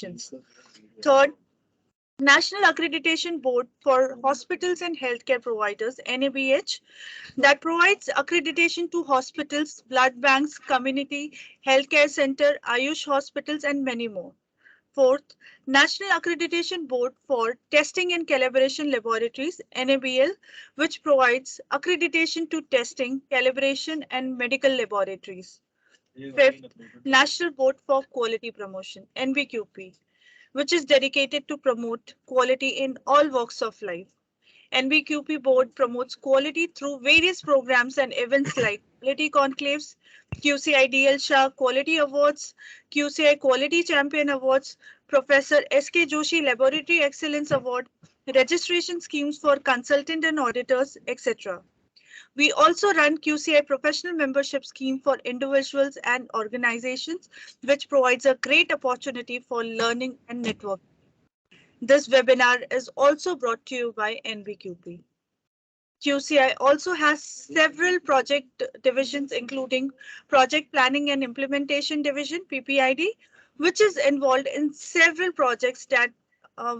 Exemptions. Third, National Accreditation Board for Hospitals and Healthcare Providers, NABH, that provides accreditation to hospitals, blood banks, community healthcare center, Ayush hospitals, and many more. Fourth, National Accreditation Board for Testing and Calibration Laboratories, NABL, which provides accreditation to testing, calibration, and medical laboratories. Fifth, National Board for Quality Promotion, NBQP, which is dedicated to promote quality in all walks of life. NBQP board promotes quality through various programs and events like quality conclaves, QCI Shah Quality Awards, QCI Quality Champion Awards, Professor S.K. Joshi Laboratory Excellence Award, registration schemes for consultant and auditors, etc. We also run QCI Professional Membership Scheme for individuals and organizations, which provides a great opportunity for learning and networking. This webinar is also brought to you by NBQP. QCI also has several project divisions, including Project Planning and Implementation Division, PPID, which is involved in several projects that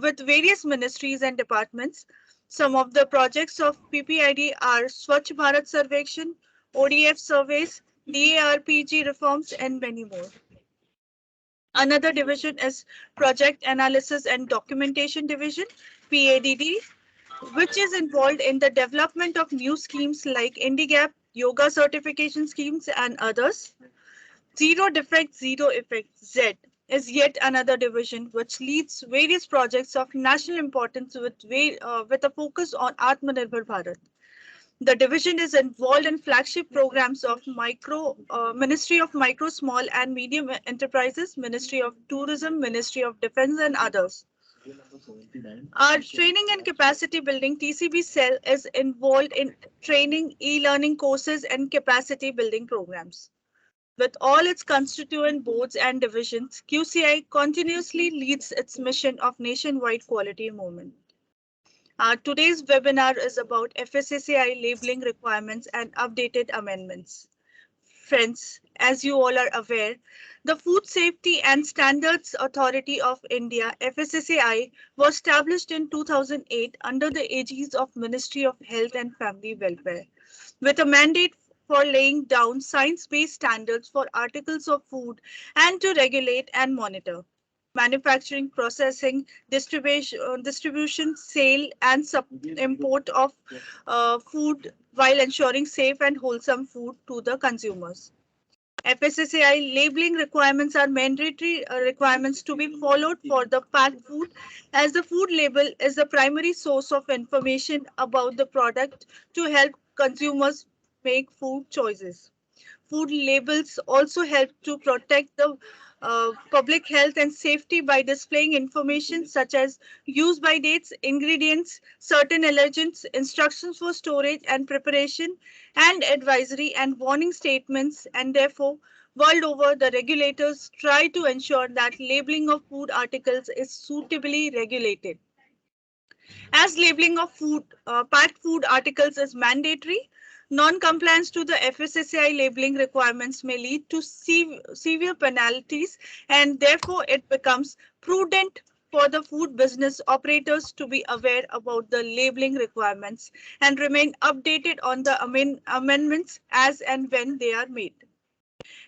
with various ministries and departments. Some of the projects of PPID are Swachh Bharat Sarvekshan, ODF surveys, DARPG reforms, and many more. Another division is Project Analysis and Documentation Division, PADD, which is involved in the development of new schemes like IndiGap, yoga certification schemes, and others. Zero Defect, Zero Effect, Z, is yet another division which leads various projects of national importance with a focus on Atmanirbhar Bharat. The division is involved in flagship programs of Ministry of Micro, Small and Medium Enterprises, Ministry of Tourism, Ministry of Defense, and others. Our training and capacity building TCB cell is involved in training, e-learning courses, and capacity building programs. With all its constituent boards and divisions, QCI continuously leads its mission of nationwide quality movement. Today's webinar is about FSSAI labeling requirements and updated amendments. Friends, as you all are aware, the Food Safety and Standards Authority of India, FSSAI, was established in 2008 under the aegis of Ministry of Health and Family Welfare, with a mandate for laying down science-based standards for articles of food and to regulate and monitor manufacturing, processing, distribution, sale, and import of food while ensuring safe and wholesome food to the consumers. FSSAI labeling requirements are mandatory requirements to be followed for the packed food, as the food label is the primary source of information about the product to help consumers make food choices. Food labels also help to protect the public health and safety by displaying information such as use by dates, ingredients, certain allergens, instructions for storage and preparation, and advisory and warning statements. And therefore, world over, the regulators try to ensure that labeling of food articles is suitably regulated. As labeling of packed food articles is mandatory, non-compliance to the FSSAI labeling requirements may lead to severe penalties, and therefore it becomes prudent for the food business operators to be aware about the labeling requirements and remain updated on the amendments as and when they are made.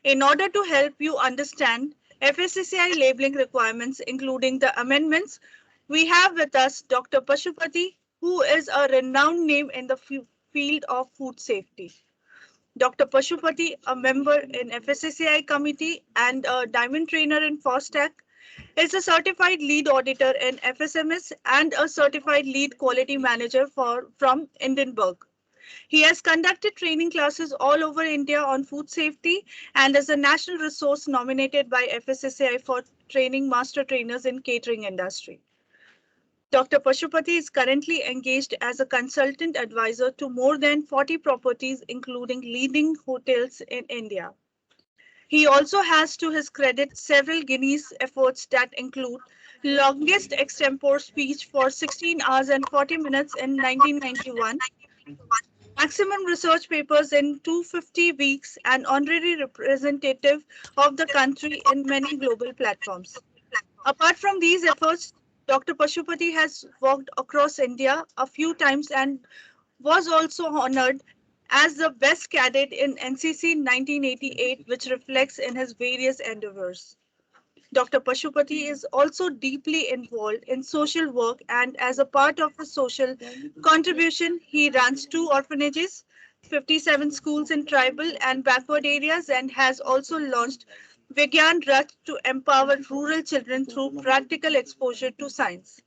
In order to help you understand FSSAI labeling requirements, including the amendments, we have with us Dr. Pashupati, who is a renowned name in the field of food safety. Dr. Pashupati, a member in FSSAI committee and a diamond trainer in FOSTAC, is a certified lead auditor in FSMS and a certified lead quality manager from Edinburgh. He has conducted training classes all over India on food safety and is a national resource nominated by FSSAI for training master trainers in catering industry. Dr. Pashupati is currently engaged as a consultant advisor to more than 40 properties, including leading hotels in India. He also has to his credit several Guinness efforts that include longest extempore speech for 16 hours and 40 minutes in 1991, maximum research papers in 250 weeks, and honorary representative of the country in many global platforms. Apart from these efforts, Dr. Pashupati has walked across India a few times and was also honored as the best cadet in NCC 1988, which reflects in his various endeavors. Dr. Pashupati is also deeply involved in social work, and as a part of his social contribution, he runs 2 orphanages, 57 schools in tribal and backward areas, and has also launched Vigyan Rath to empower rural children through practical exposure to science.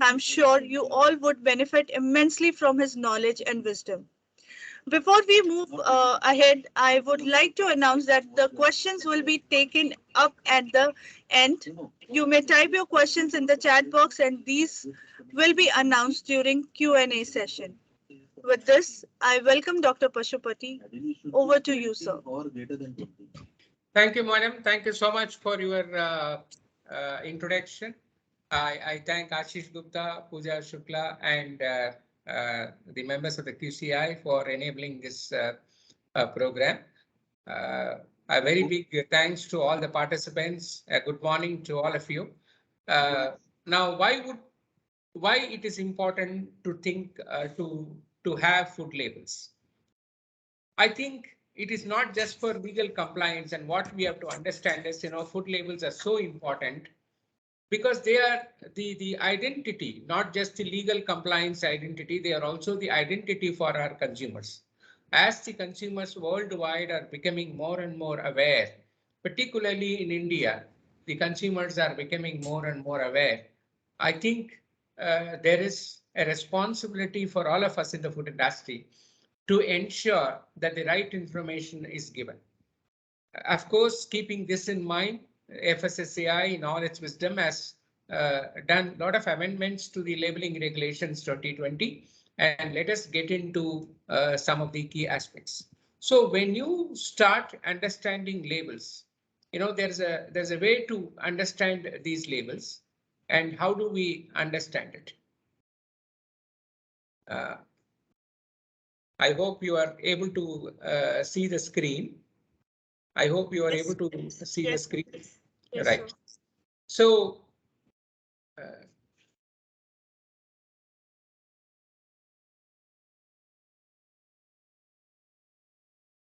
I'm sure you all would benefit immensely from his knowledge and wisdom. Before we move ahead, I would like to announce that the questions will be taken up at the end. You may type your questions in the chat box and these will be announced during Q&A session. With this, I welcome Dr. Pashupati. Over to you, sir. Thank you, madam. Thank you so much for your introduction. I thank Ashish Gupta, Pooja Shukla, and the members of the QCI for enabling this program. A very big thanks to all the participants. Good morning to all of you. Now, why it is important to think to have food labels? I think it is not just for legal compliance, and what we have to understand is, food labels are so important because they are the identity, not just the legal compliance identity, they are also the identity for our consumers. As the consumers worldwide are becoming more and more aware, particularly in India, the consumers are becoming more and more aware. I think there is a responsibility for all of us in the food industry to ensure that the right information is given. Of course, keeping this in mind, FSSAI in all its wisdom has done a lot of amendments to the labeling regulations 2020, and let us get into some of the key aspects. So when you start understanding labels, there's a way to understand these labels, and how do we understand it? I hope you are able to see the screen. I hope you are able to see the screen. Yes, right. sir. So,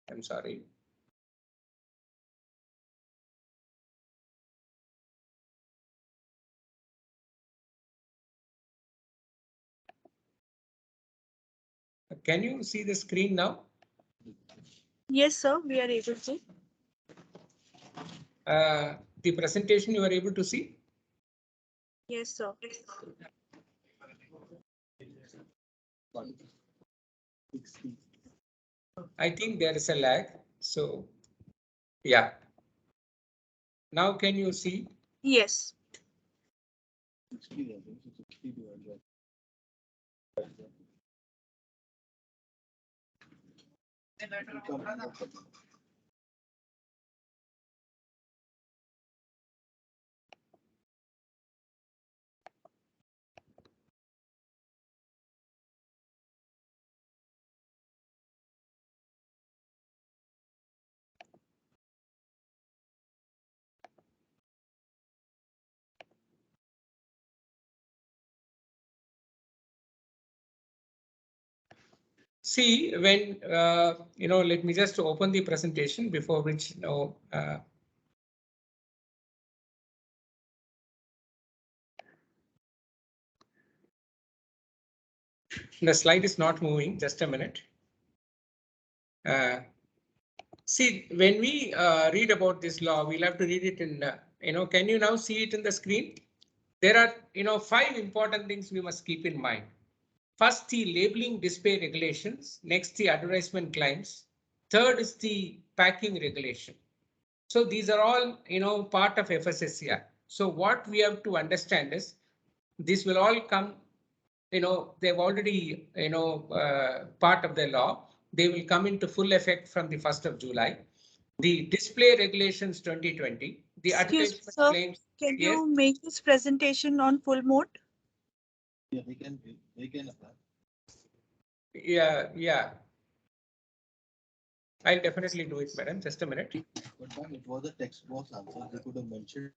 I'm sorry. Can you see the screen now? Yes, sir, we are able to. The presentation you are able to see? Yes, sir. I think there is a lag. So, yeah. Now can you see? Yes. See, when, let me just open the presentation before which, the slide is not moving. Just a minute. See, when we read about this law, we'll have to read it in, can you now see it in the screen? There are, 5 important things we must keep in mind. First, the labeling display regulations. Next, the advertisement claims. Third is the packing regulation. So these are all, part of FSSAI. So what we have to understand is this will all come, they've already, part of the law. They will come into full effect from the 1st of July. The display regulations 2020, the Excuse me, advertisement sir. claims. Can Yes. you make this presentation on full mode? Yeah, we can apply. Yeah. I'll definitely do it, madam. Just a minute. But ma'am, it was a text box answer. They could have mentioned.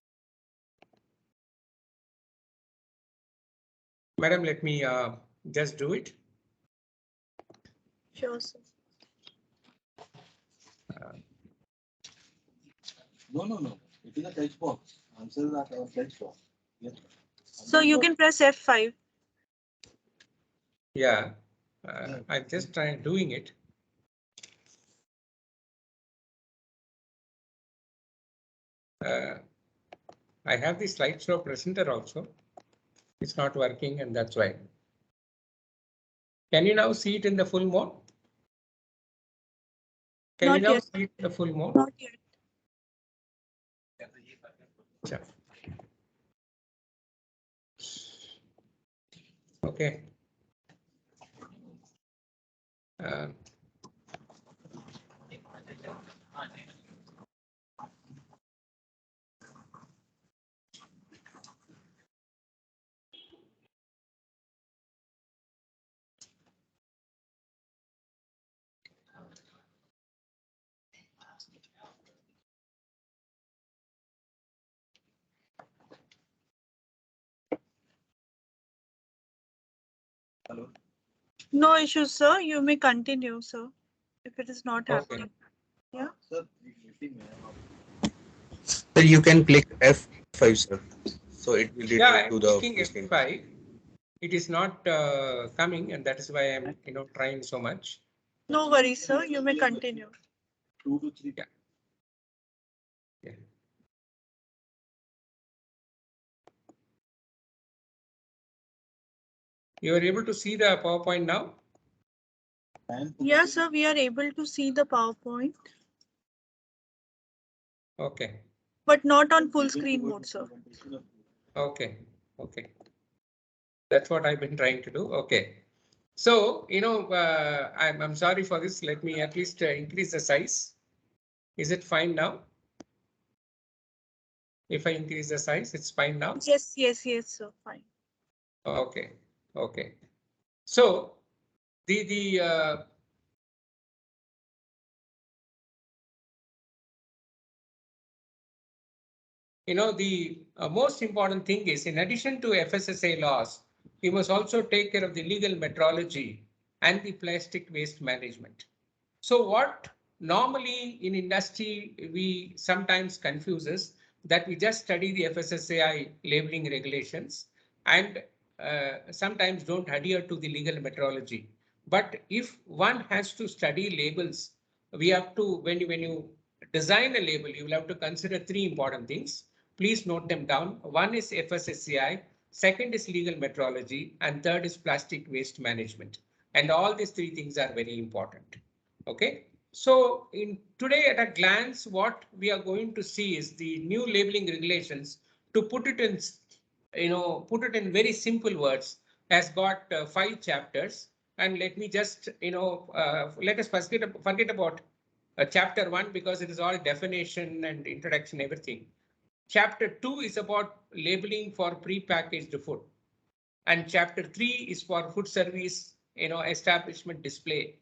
Madam, let me just do it. Sure, sir. No. It is a text box. Answers are our text box. Yes. So you can press F5. Yeah, I'm just trying doing it. I have the slideshow presenter also. It's not working, and that's why. Can you now see it in the full mode? Can Not you now yet. see it in the full mode? Not yet. Yeah. Okay. Hello. No issues, sir. You may continue, sir, if it is not Okay. happening. Yeah. Sir, Sir, you can click F5, sir. So it will Yeah, redirect I'm to the clicking full screen. F5. It is not coming, and that is why I'm trying so much. No worries, sir. You may continue. 2 to 3. Yeah. Yeah. You are able to see the PowerPoint now? Yes, sir. We are able to see the PowerPoint. Okay. But not on full screen mode, sir. Okay. Okay. That's what I've been trying to do. Okay. So, I'm sorry for this. Let me at least increase the size. Is it fine now? If I increase the size, it's fine now? Yes, sir. Fine. Okay. Okay. So the most important thing is, in addition to FSSAI laws, we must also take care of the legal metrology and the plastic waste management. So what normally in industry we sometimes confuse is that we just study the FSSAI labeling regulations and sometimes don't adhere to the legal metrology. But if one has to study labels, we have to, when you design a label, you will have to consider three important things. Please note them down. One is FSSAI, second is legal metrology, and third is plastic waste management. And all these three things are very important. Okay, so in today at a glance, what we are going to see is the new labeling regulations. To put it in, very simple words, has got 5 chapters. And let me just, let us forget about chapter 1 because it is all definition and introduction, everything. Chapter 2 is about labeling for pre-packaged food. And chapter 3 is for food service, establishment display,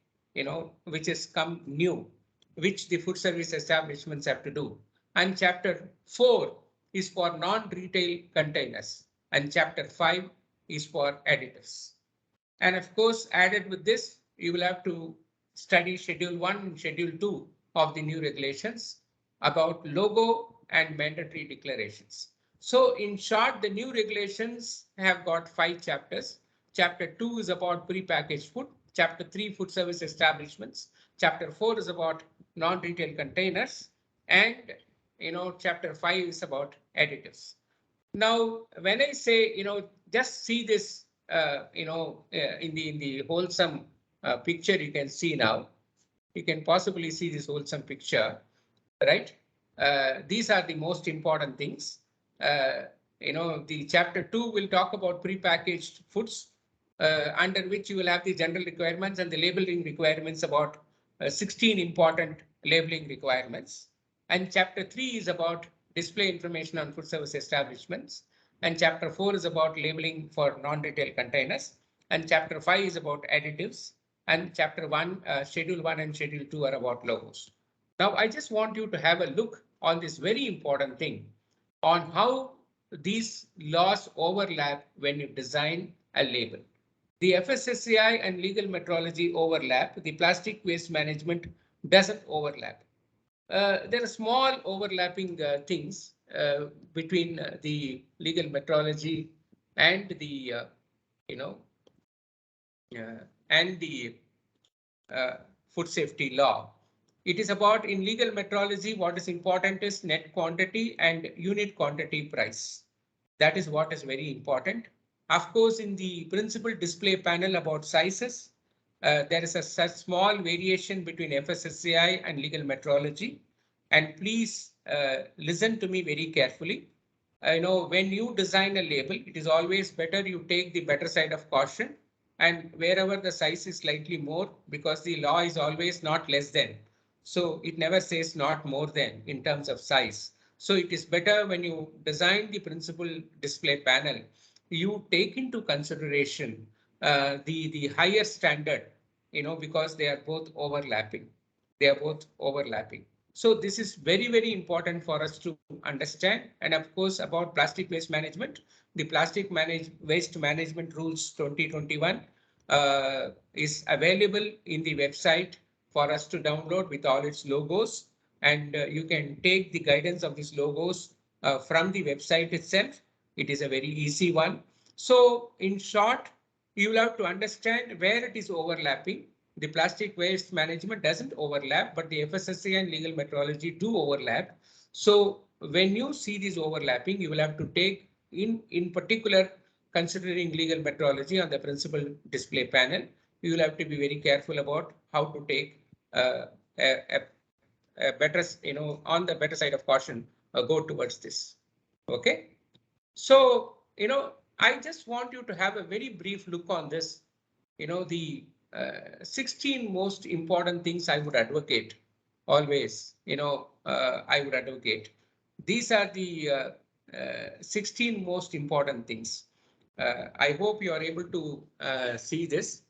which has come new, which the food service establishments have to do. And chapter 4 is for non-retail containers. And chapter 5 is for additives. And of course, added with this, you will have to study Schedule 1 and Schedule 2 of the new regulations about logo and mandatory declarations. So in short, the new regulations have got 5 chapters. Chapter 2 is about prepackaged food. Chapter 3, food service establishments. Chapter 4 is about non-retail containers. And, chapter 5 is about additives. Now, when I say, just see this, in the wholesome picture you can see now, you can possibly see this wholesome picture, right? These are the most important things. The chapter 2 will talk about prepackaged foods, under which you will have the general requirements and the labeling requirements, about 16 important labeling requirements. And chapter 3 is about display information on food service establishments. And chapter 4 is about labeling for non-retail containers. And chapter 5 is about additives. And chapter 1, schedule 1 and schedule 2 are about logos. Now, I just want you to have a look on this very important thing on how these laws overlap when you design a label. The FSSAI and legal metrology overlap. The plastic waste management doesn't overlap. There are small overlapping things between the legal metrology and the, and the food safety law. It is about in legal metrology, what is important is net quantity and unit quantity price. That is what is very important. Of course, in the principal display panel about sizes, there is a such small variation between FSSAI and legal metrology. And please listen to me very carefully. When you design a label, it is always better you take the better side of caution. And wherever the size is slightly more, because the law is always not less than. So it never says not more than in terms of size. So it is better when you design the principal display panel, you take into consideration the higher standard, because they are both overlapping. They are both overlapping. So this is very, very important for us to understand. And of course, about plastic waste management, the plastic waste management rules 2021 is available in the website for us to download with all its logos. And you can take the guidance of these logos from the website itself. It is a very easy one. So in short, you will have to understand where it is overlapping. The plastic waste management doesn't overlap, but the FSSAI and legal metrology do overlap. So when you see this overlapping, you will have to take in particular, considering legal metrology on the principal display panel, you will have to be very careful about how to take a better, on the better side of caution, go towards this. Okay. So, I just want you to have a very brief look on this, the 16 most important things I would advocate always, I would advocate. These are the 16 most important things. I hope you are able to see this,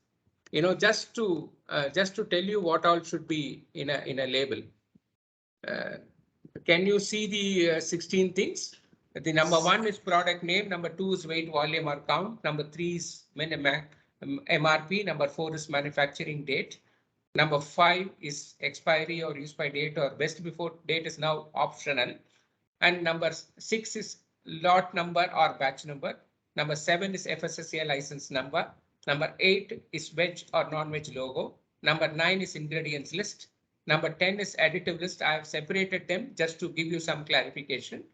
just to tell you what all should be in a label. Can you see the 16 things? The number 1 is product name, number 2 is weight, volume or count, number 3 is MRP, number 4 is manufacturing date, number 5 is expiry or use by date or best before date is now optional, and number 6 is lot number or batch number, number 7 is FSSAI license number, number 8 is veg or non-veg logo, number 9 is ingredients list, number 10 is additive list. I have separated them just to give you some clarification.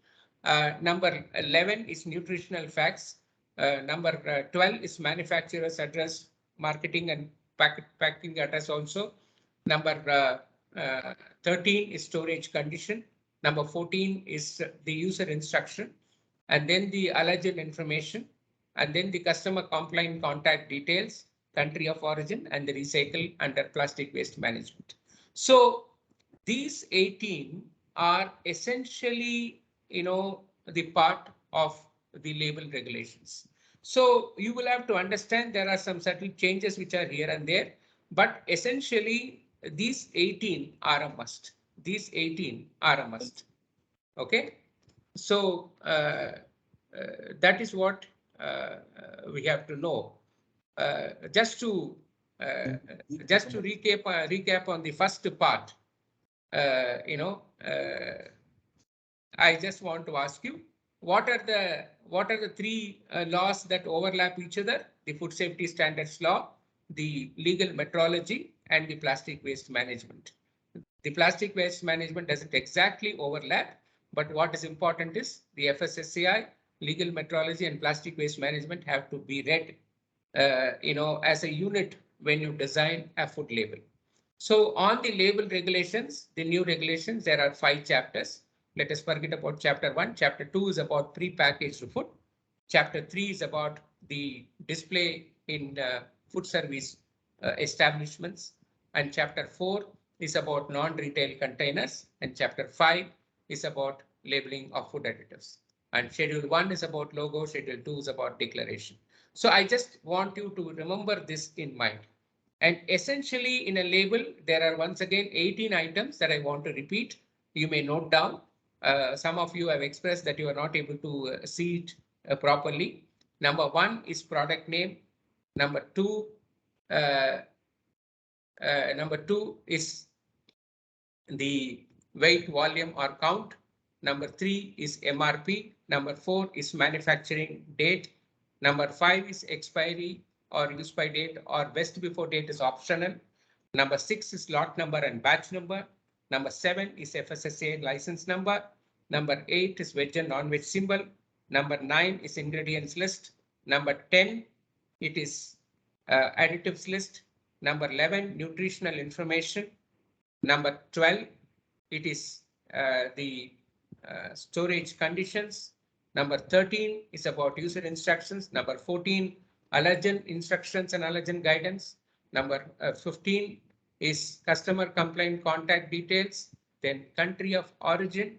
Number 11 is nutritional facts. Number 12 is manufacturer's address, marketing and packing address also. Number 13 is storage condition. Number 14 is the user instruction, and then the allergen information, and then the customer complaint contact details, country of origin, and the recycle under plastic waste management. So these 18 are essentially, the part of the label regulations. So you will have to understand there are some subtle changes which are here and there, but essentially these 18 are a must. These 18 are a must. Okay. So that is what we have to know. Just to recap on the first part, I just want to ask you, what are the 3 laws that overlap each other? The food safety standards law, the legal metrology, and the plastic waste management. The plastic waste management doesn't exactly overlap, but what is important is the FSSAI, legal metrology, and plastic waste management have to be read, as a unit when you design a food label. So on the label regulations, the new regulations, there are 5 chapters. Let us forget about chapter 1. Chapter 2 is about pre-packaged food. Chapter 3 is about the display in food service establishments. And chapter 4 is about non-retail containers. And chapter 5 is about labeling of food additives. And schedule 1 is about logo. Schedule 2 is about declaration. So I just want you to remember this in mind. And essentially in a label, there are once again 18 items that I want to repeat. You may note down. Some of you have expressed that you are not able to see it properly. Number 1 is product name. Number two is the weight, volume or count. Number 3 is MRP. Number 4 is manufacturing date. Number 5 is expiry or use by date, or best before date is optional. Number 6 is lot number and batch number. Number 7 is FSSAI license number. Number 8 is veg and non-veg symbol. Number 9 is ingredients list. Number 10, it is additives list. Number 11, nutritional information. Number 12, it is the storage conditions. Number 13 is about user instructions. Number 14, allergen instructions and allergen guidance. Number 15 is customer complaint contact details, then country of origin,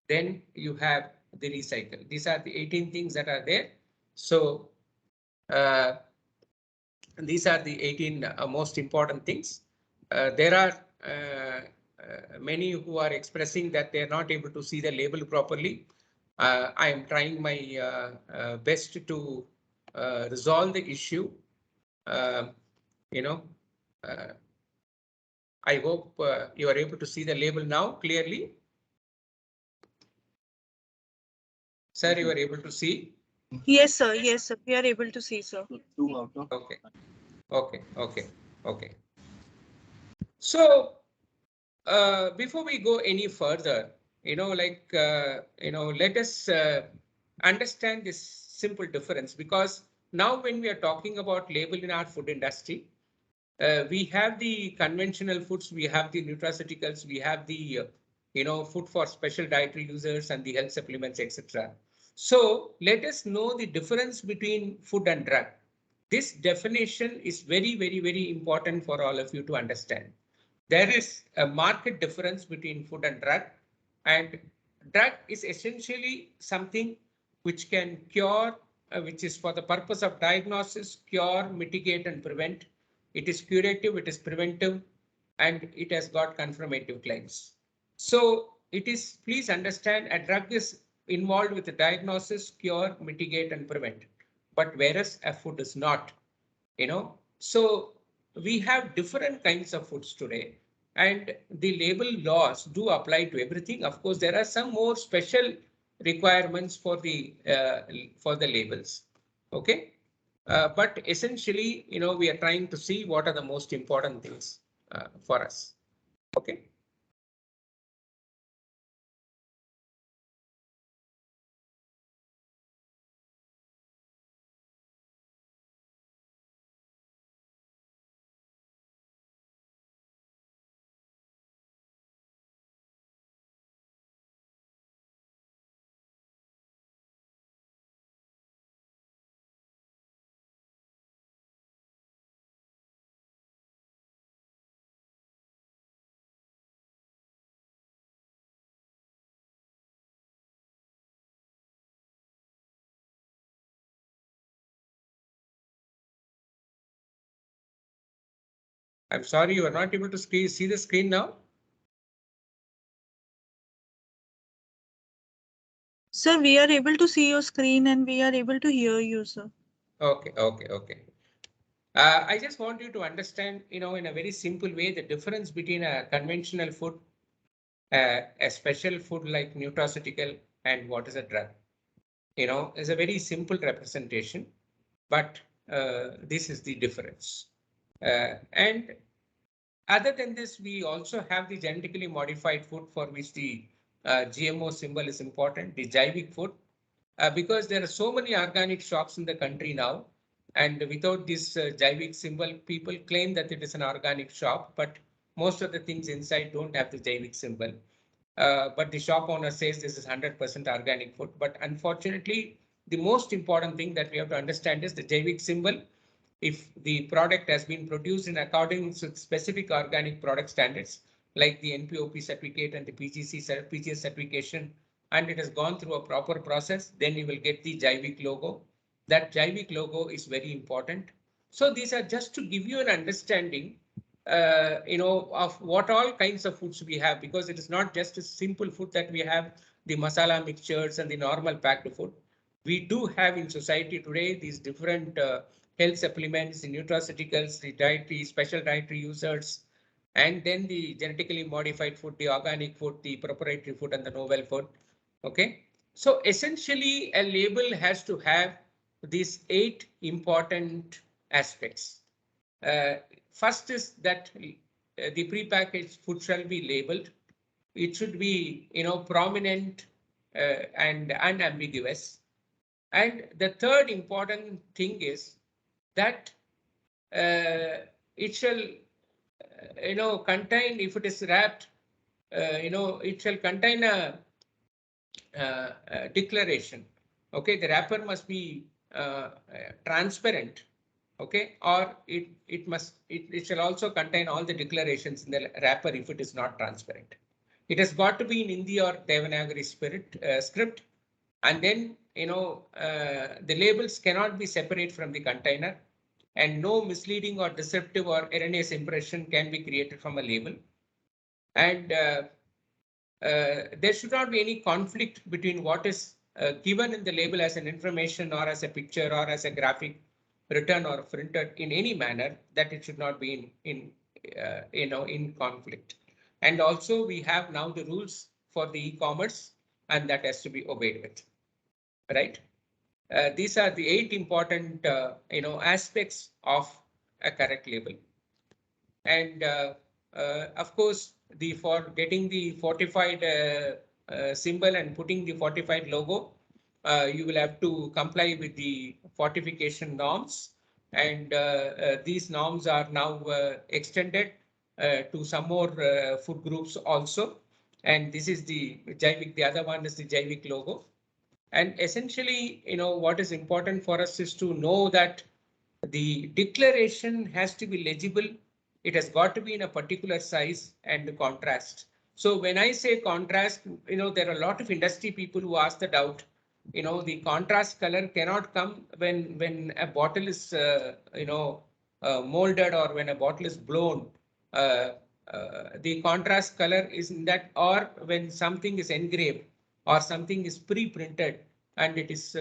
then you have the recycle. These are the 18 things that are there. So these are the 18 most important things. There are many who are expressing that they are not able to see the label properly. I am trying my best to resolve the issue. I hope you are able to see the label now clearly. Sir, you are able to see? Yes, sir. Yes, sir. We are able to see, sir. 2 out of. Okay. So before we go any further, let us understand this simple difference, because now when we are talking about label in our food industry, we have the conventional foods, we have the nutraceuticals, we have the food for special dietary users and the health supplements, etc. So let us know the difference between food and drug. This definition is very, very, very important for all of you to understand. There is a marked difference between food and drug, and drug is essentially something which can cure, which is for the purpose of diagnosis, cure, mitigate and prevent. It is curative, it is preventive, and it has got confirmative claims. So it is, please understand, a drug is involved with the diagnosis, cure, mitigate and prevent, but whereas a food is not, So we have different kinds of foods today, and the label laws do apply to everything. Of course, there are some more special requirements for the labels. Okay. But essentially, we are trying to see what are the most important things for us. Okay. I'm sorry, you are not able to see the screen now. Sir, we are able to see your screen and we are able to hear you, sir. Okay. I just want you to understand, in a very simple way, the difference between a conventional food, a special food like nutraceutical, and what is a drug. Is a very simple representation, but this is the difference. And other than this, we also have the genetically modified food, for which the GMO symbol is important, the Jaivic food, because there are so many organic shops in the country now. And without this Jaivic symbol, people claim that it is an organic shop, but most of the things inside don't have the Jaivic symbol. But the shop owner says this is 100% organic food. But unfortunately, the most important thing that we have to understand is the Jaivic symbol. If the product has been produced in accordance with specific organic product standards, like the NPOP certificate and the PGS certification, and it has gone through a proper process, then you will get the Jaivic logo. That Jaivic logo is very important. So these are just to give you an understanding, of what all kinds of foods we have, because it is not just a simple food that we have, the masala mixtures and the normal packed food. We do have in society today these different health supplements, the nutraceuticals, the dietary, special dietary users, and then the genetically modified food, the organic food, the proprietary food, and the novel food. Okay. So essentially, a label has to have these 8 important aspects. First is that the prepackaged food shall be labeled. It should be, prominent and unambiguous. And the third important thing is that it shall, contain, if it is wrapped, it shall contain a declaration. Okay, the wrapper must be transparent. Okay, or it shall also contain all the declarations in the wrapper if it is not transparent. It has got to be in Hindi or Devanagari script, and then the labels cannot be separate from the container, and no misleading or deceptive or erroneous impression can be created from a label. And there should not be any conflict between what is given in the label as an information or as a picture or as a graphic written or printed in any manner, that it should not be in conflict. And also we have now the rules for the e-commerce, and that has to be obeyed with, right? These are the 8 important aspects of a correct label. And of course, for getting the fortified symbol and putting the fortified logo, you will have to comply with the fortification norms. And these norms are now extended to some more food groups also. And this is the Jaivik, the other one is the Jaivik logo. And essentially, what is important for us is to know that the declaration has to be legible. It has got to be in a particular size and contrast. So when I say contrast, there are a lot of industry people who ask the doubt. The contrast color cannot come when a bottle is, molded, or when a bottle is blown. The contrast color is in that, or when something is engraved or something is pre-printed and it is,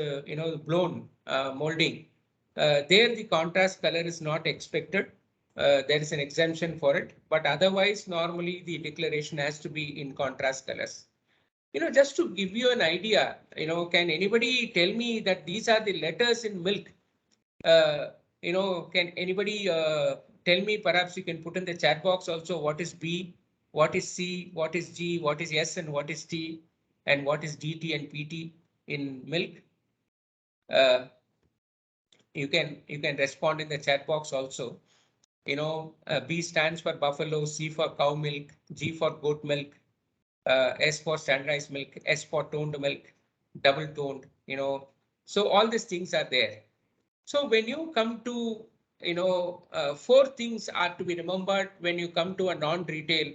blown molding. There the contrast color is not expected. There is an exemption for it, but otherwise normally the declaration has to be in contrast colors. Just to give you an idea, can anybody tell me that these are the letters in milk? Can anybody tell me, perhaps you can put in the chat box also, what is B, what is C, what is G, what is S, and what is T, and what is DT and PT in milk? You can respond in the chat box also. B stands for buffalo, C for cow milk, G for goat milk, S for standardized milk, S for toned milk, double toned, so all these things are there. So when you come to, 4 things are to be remembered when you come to a non-retail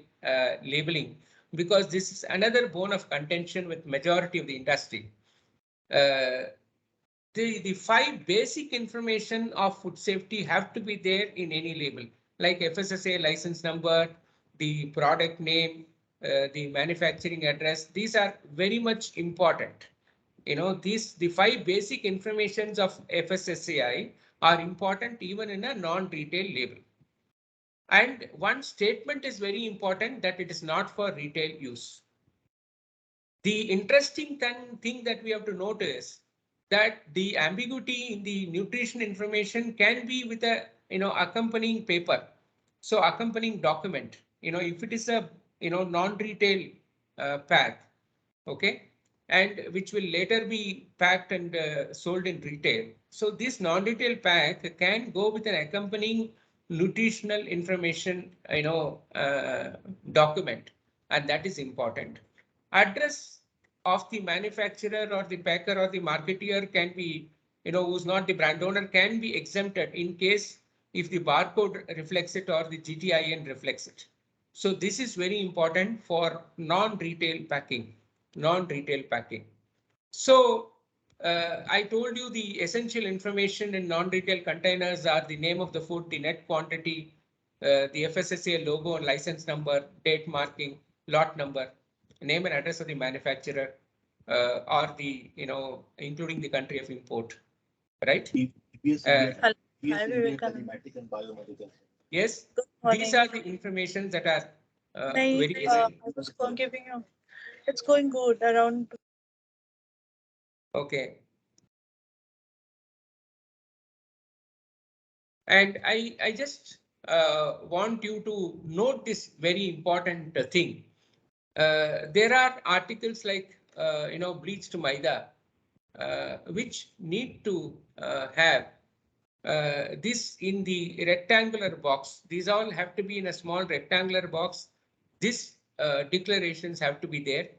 labeling, because this is another bone of contention with majority of the industry. The 5 basic information of food safety have to be there in any label, like FSSAI license number, the product name, the manufacturing address. These are very much important. The 5 basic informations of FSSAI are important even in a non-retail label. And one statement is very important, that it is not for retail use. The interesting thing that we have to notice that the ambiguity in the nutrition information can be with a accompanying paper, so accompanying document. If it is a non-retail pack, okay, and which will later be packed and sold in retail. So this non-retail pack can go with an accompanying nutritional information document, and that is important. Address of the manufacturer or the packer or the marketeer can be, who's not the brand owner, can be exempted in case if the barcode reflects it or the GTIN reflects it. So this is very important for non-retail packing. So I told you the essential information in non-retail containers are the name of the food, the net quantity, the FSSAI logo and license number, date marking, lot number, name and address of the manufacturer, or the, including the country of import, right? BS Hi, Indian Vivekanand. Telematic and Biomedical. Yes, Good these morning. are the informations that are Nahi, very I was giving you. It's going good around. okay. And I just want you to note this very important thing. There are articles like, bleached maida, which need to have this in the rectangular box. These all have to be in a small rectangular box. These declarations have to be there.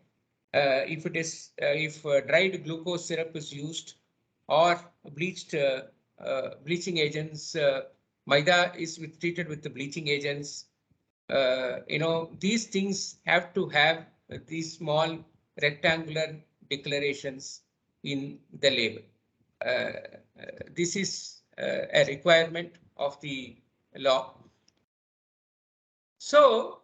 If it is, if dried glucose syrup is used or bleached bleaching agents, maida is treated with the bleaching agents. These things have to have these small rectangular declarations in the label. This is a requirement of the law. So,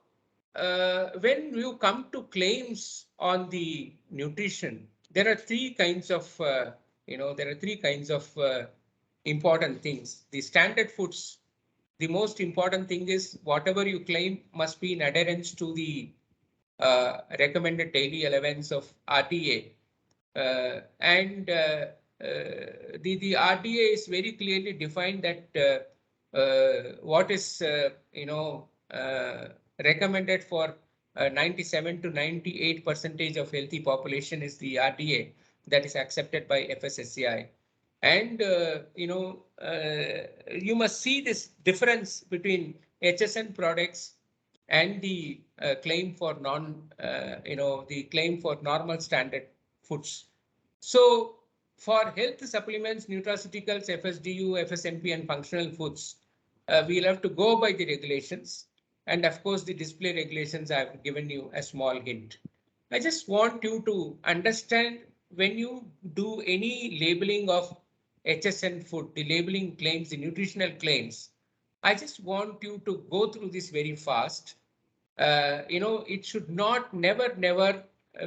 when you come to claims on the nutrition, there are three kinds of, important things. The standard foods, the most important thing is whatever you claim must be in adherence to the recommended daily allowance of RDA. And the RDA is very clearly defined that what is recommended for 97 to 98% of healthy population is the RDA that is accepted by FSSAI. And you must see this difference between HSN products and the claim for the claim for normal standard foods. So for health supplements, nutraceuticals, FSDU, FSMP, and functional foods, we'll have to go by the regulations. And of course, the display regulations, I've given you a small hint. I just want you to understand when you do any labeling of HSN food, the labeling claims, the nutritional claims, I just want you to go through this very fast. It should never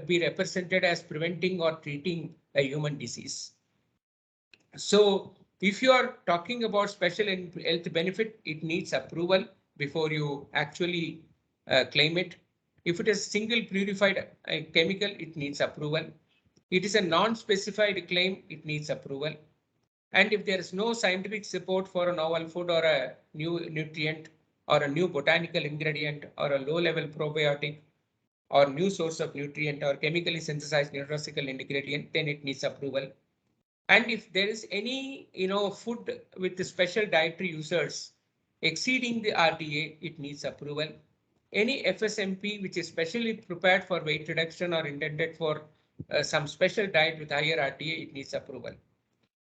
be represented as preventing or treating a human disease. So if you are talking about special health benefit, it needs approval before you actually claim it. If it is single purified chemical, it needs approval. It is a non-specified claim, it needs approval. And if there is no scientific support for a novel food or a new nutrient or a new botanical ingredient or a low-level probiotic or new source of nutrient or chemically synthesized nutraceutical ingredient, then it needs approval. And if there is any, food with the special dietary users exceeding the RDA, it needs approval. Any FSMP which is specially prepared for weight reduction or intended for some special diet with higher RDA, it needs approval.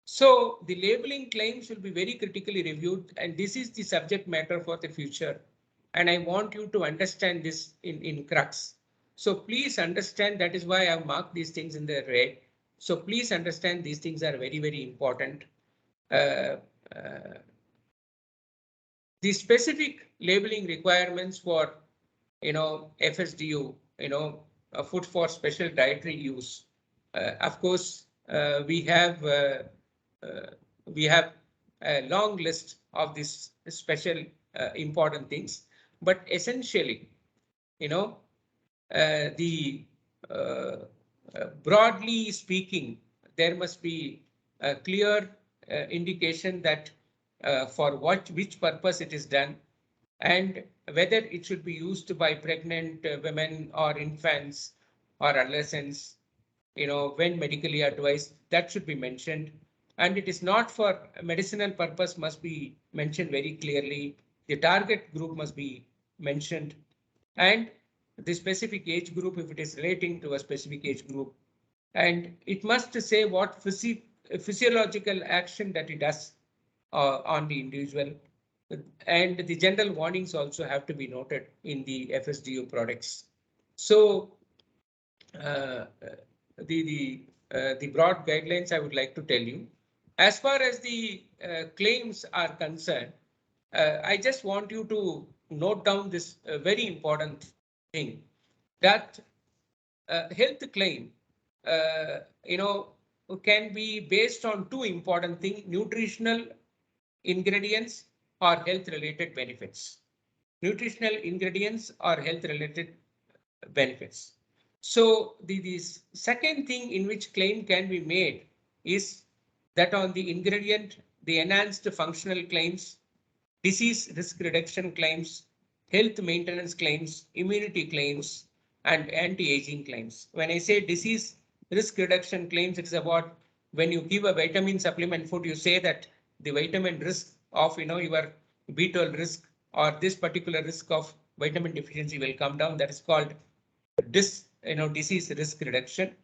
So the labeling claims will be very critically reviewed, and this is the subject matter for the future. And I want you to understand this in crux. So please understand, that is why I've marked these things in the red. So please understand these things are very, very important. The specific labeling requirements for, FSDU, a food for special dietary use. Of course, we have a long list of these special important things, but essentially, the broadly speaking, there must be a clear indication that for which purpose it is done, and whether it should be used by pregnant women or infants or adolescents, when medically advised, that should be mentioned. And it is not for medicinal purpose, must be mentioned very clearly. The target group must be mentioned, and the specific age group if it is relating to a specific age group. And it must say what physiological action that it does on the individual. And the general warnings also have to be noted in the FSDU products. So the broad guidelines I would like to tell you. As far as the claims are concerned, I just want you to note down this very important thing, that health claim, can be based on two important things: nutritional ingredients or health related benefits. Nutritional ingredients or health related benefits. So the second thing in which claim can be made is that on the ingredient, the enhanced functional claims, disease risk reduction claims, health maintenance claims, immunity claims, and anti-aging claims. When I say disease risk reduction claims, it's about when you give a vitamin supplement food, you say that the vitamin risk of your B12 risk or this particular risk of vitamin deficiency will come down. That is called disease risk reduction,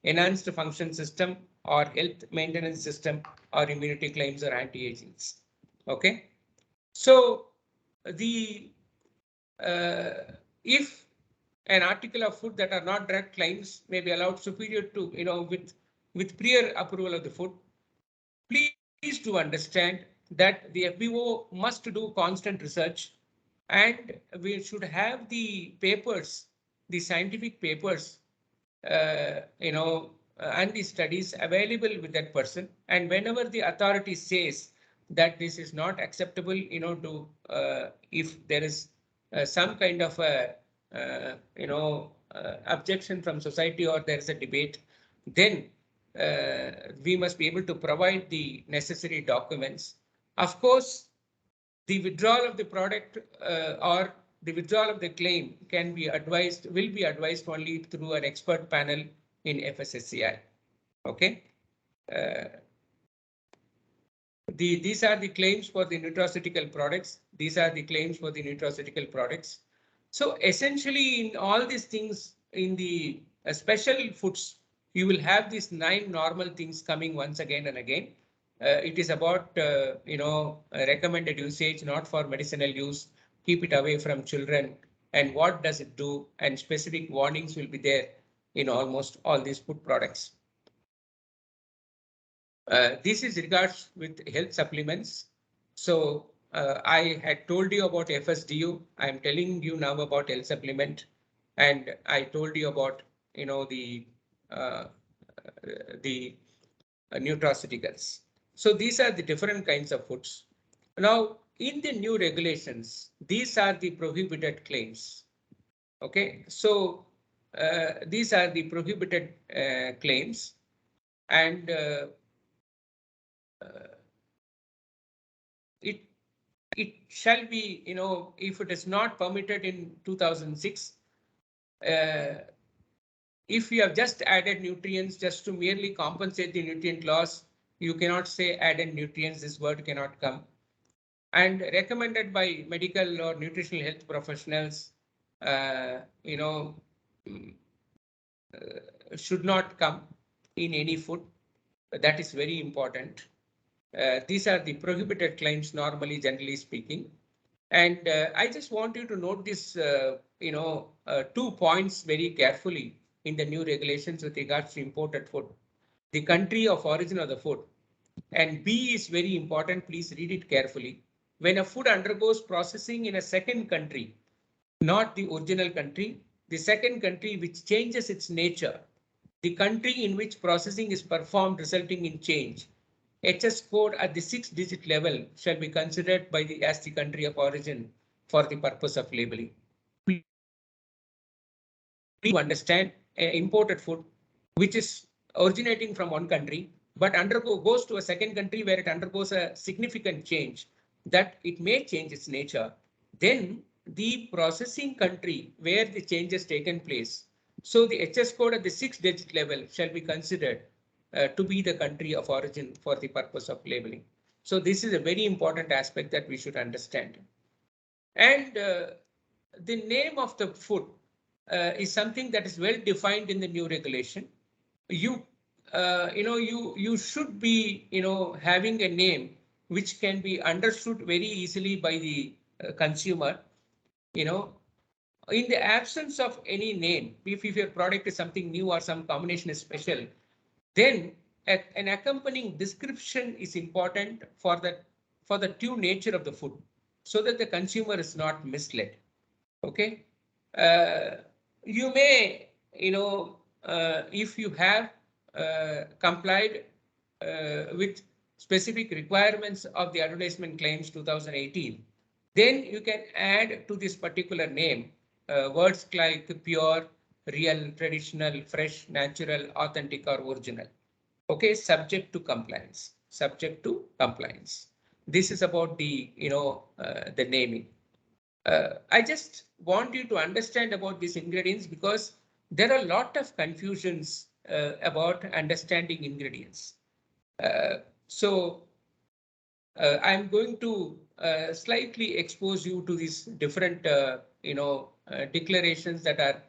enhanced function system or health maintenance system or immunity claims or anti-agings. Okay. So the if an article of food that are not direct claims may be allowed superior to with prior approval of the food, please do understand that the FBO must do constant research, and we should have the papers, the scientific papers, and the studies available with that person. And whenever the authority says that this is not acceptable, to if there is some kind of a objection from society or there is a debate, then we must be able to provide the necessary documents. Of course, the withdrawal of the product or the withdrawal of the claim will be advised only through an expert panel in FSSAI. Okay. These are the claims for the nutraceutical products. These are the claims for the nutraceutical products. So essentially in all these things, in the special foods, you will have these 9 normal things coming once again and again. It is about, recommended usage, not for medicinal use, keep it away from children, and what does it do, and specific warnings will be there in almost all these food products. This is regards with health supplements. So I had told you about FSDU. I'm telling you now about health supplement, and I told you about the nutraceuticals. So these are the different kinds of foods. Now in the new regulations, these are the prohibited claims. Okay, so these are the prohibited claims, and it shall be, if it is not permitted in 2006, if you have just added nutrients just to merely compensate the nutrient loss, you cannot say added nutrients, this word cannot come. And recommended by medical or nutritional health professionals, should not come in any food. That is very important. These are the prohibited claims normally, generally speaking. And I just want you to note this, 2 points very carefully in the new regulations with regards to imported food. The country of origin of the food. And B is very important. Please read it carefully. When a food undergoes processing in a second country, not the original country, the second country which changes its nature, the country in which processing is performed resulting in change, HS code at the 6-digit level shall be considered as the country of origin for the purpose of labeling. Please understand, imported food which is originating from one country but goes to a second country where it undergoes a significant change, that it may change its nature, then the processing country where the change has taken place, so the HS code at the 6-digit level shall be considered to be the country of origin for the purpose of labeling. So this is a very important aspect that we should understand. And the name of the food is something that is well defined in the new regulation. You should be having a name which can be understood very easily by the consumer. In the absence of any name, if your product is something new or some combination is special, then an accompanying description is important for the true nature of the food, so that the consumer is not misled. Okay, you may, if you have complied with specific requirements of the advertisement claims 2018, then you can add to this particular name words like pure, real, traditional, fresh, natural, authentic, or original. Okay, subject to compliance. Subject to compliance. This is about the the naming. I just want you to understand about these ingredients because there are a lot of confusions about understanding ingredients. So I'm going to slightly expose you to these different, declarations that are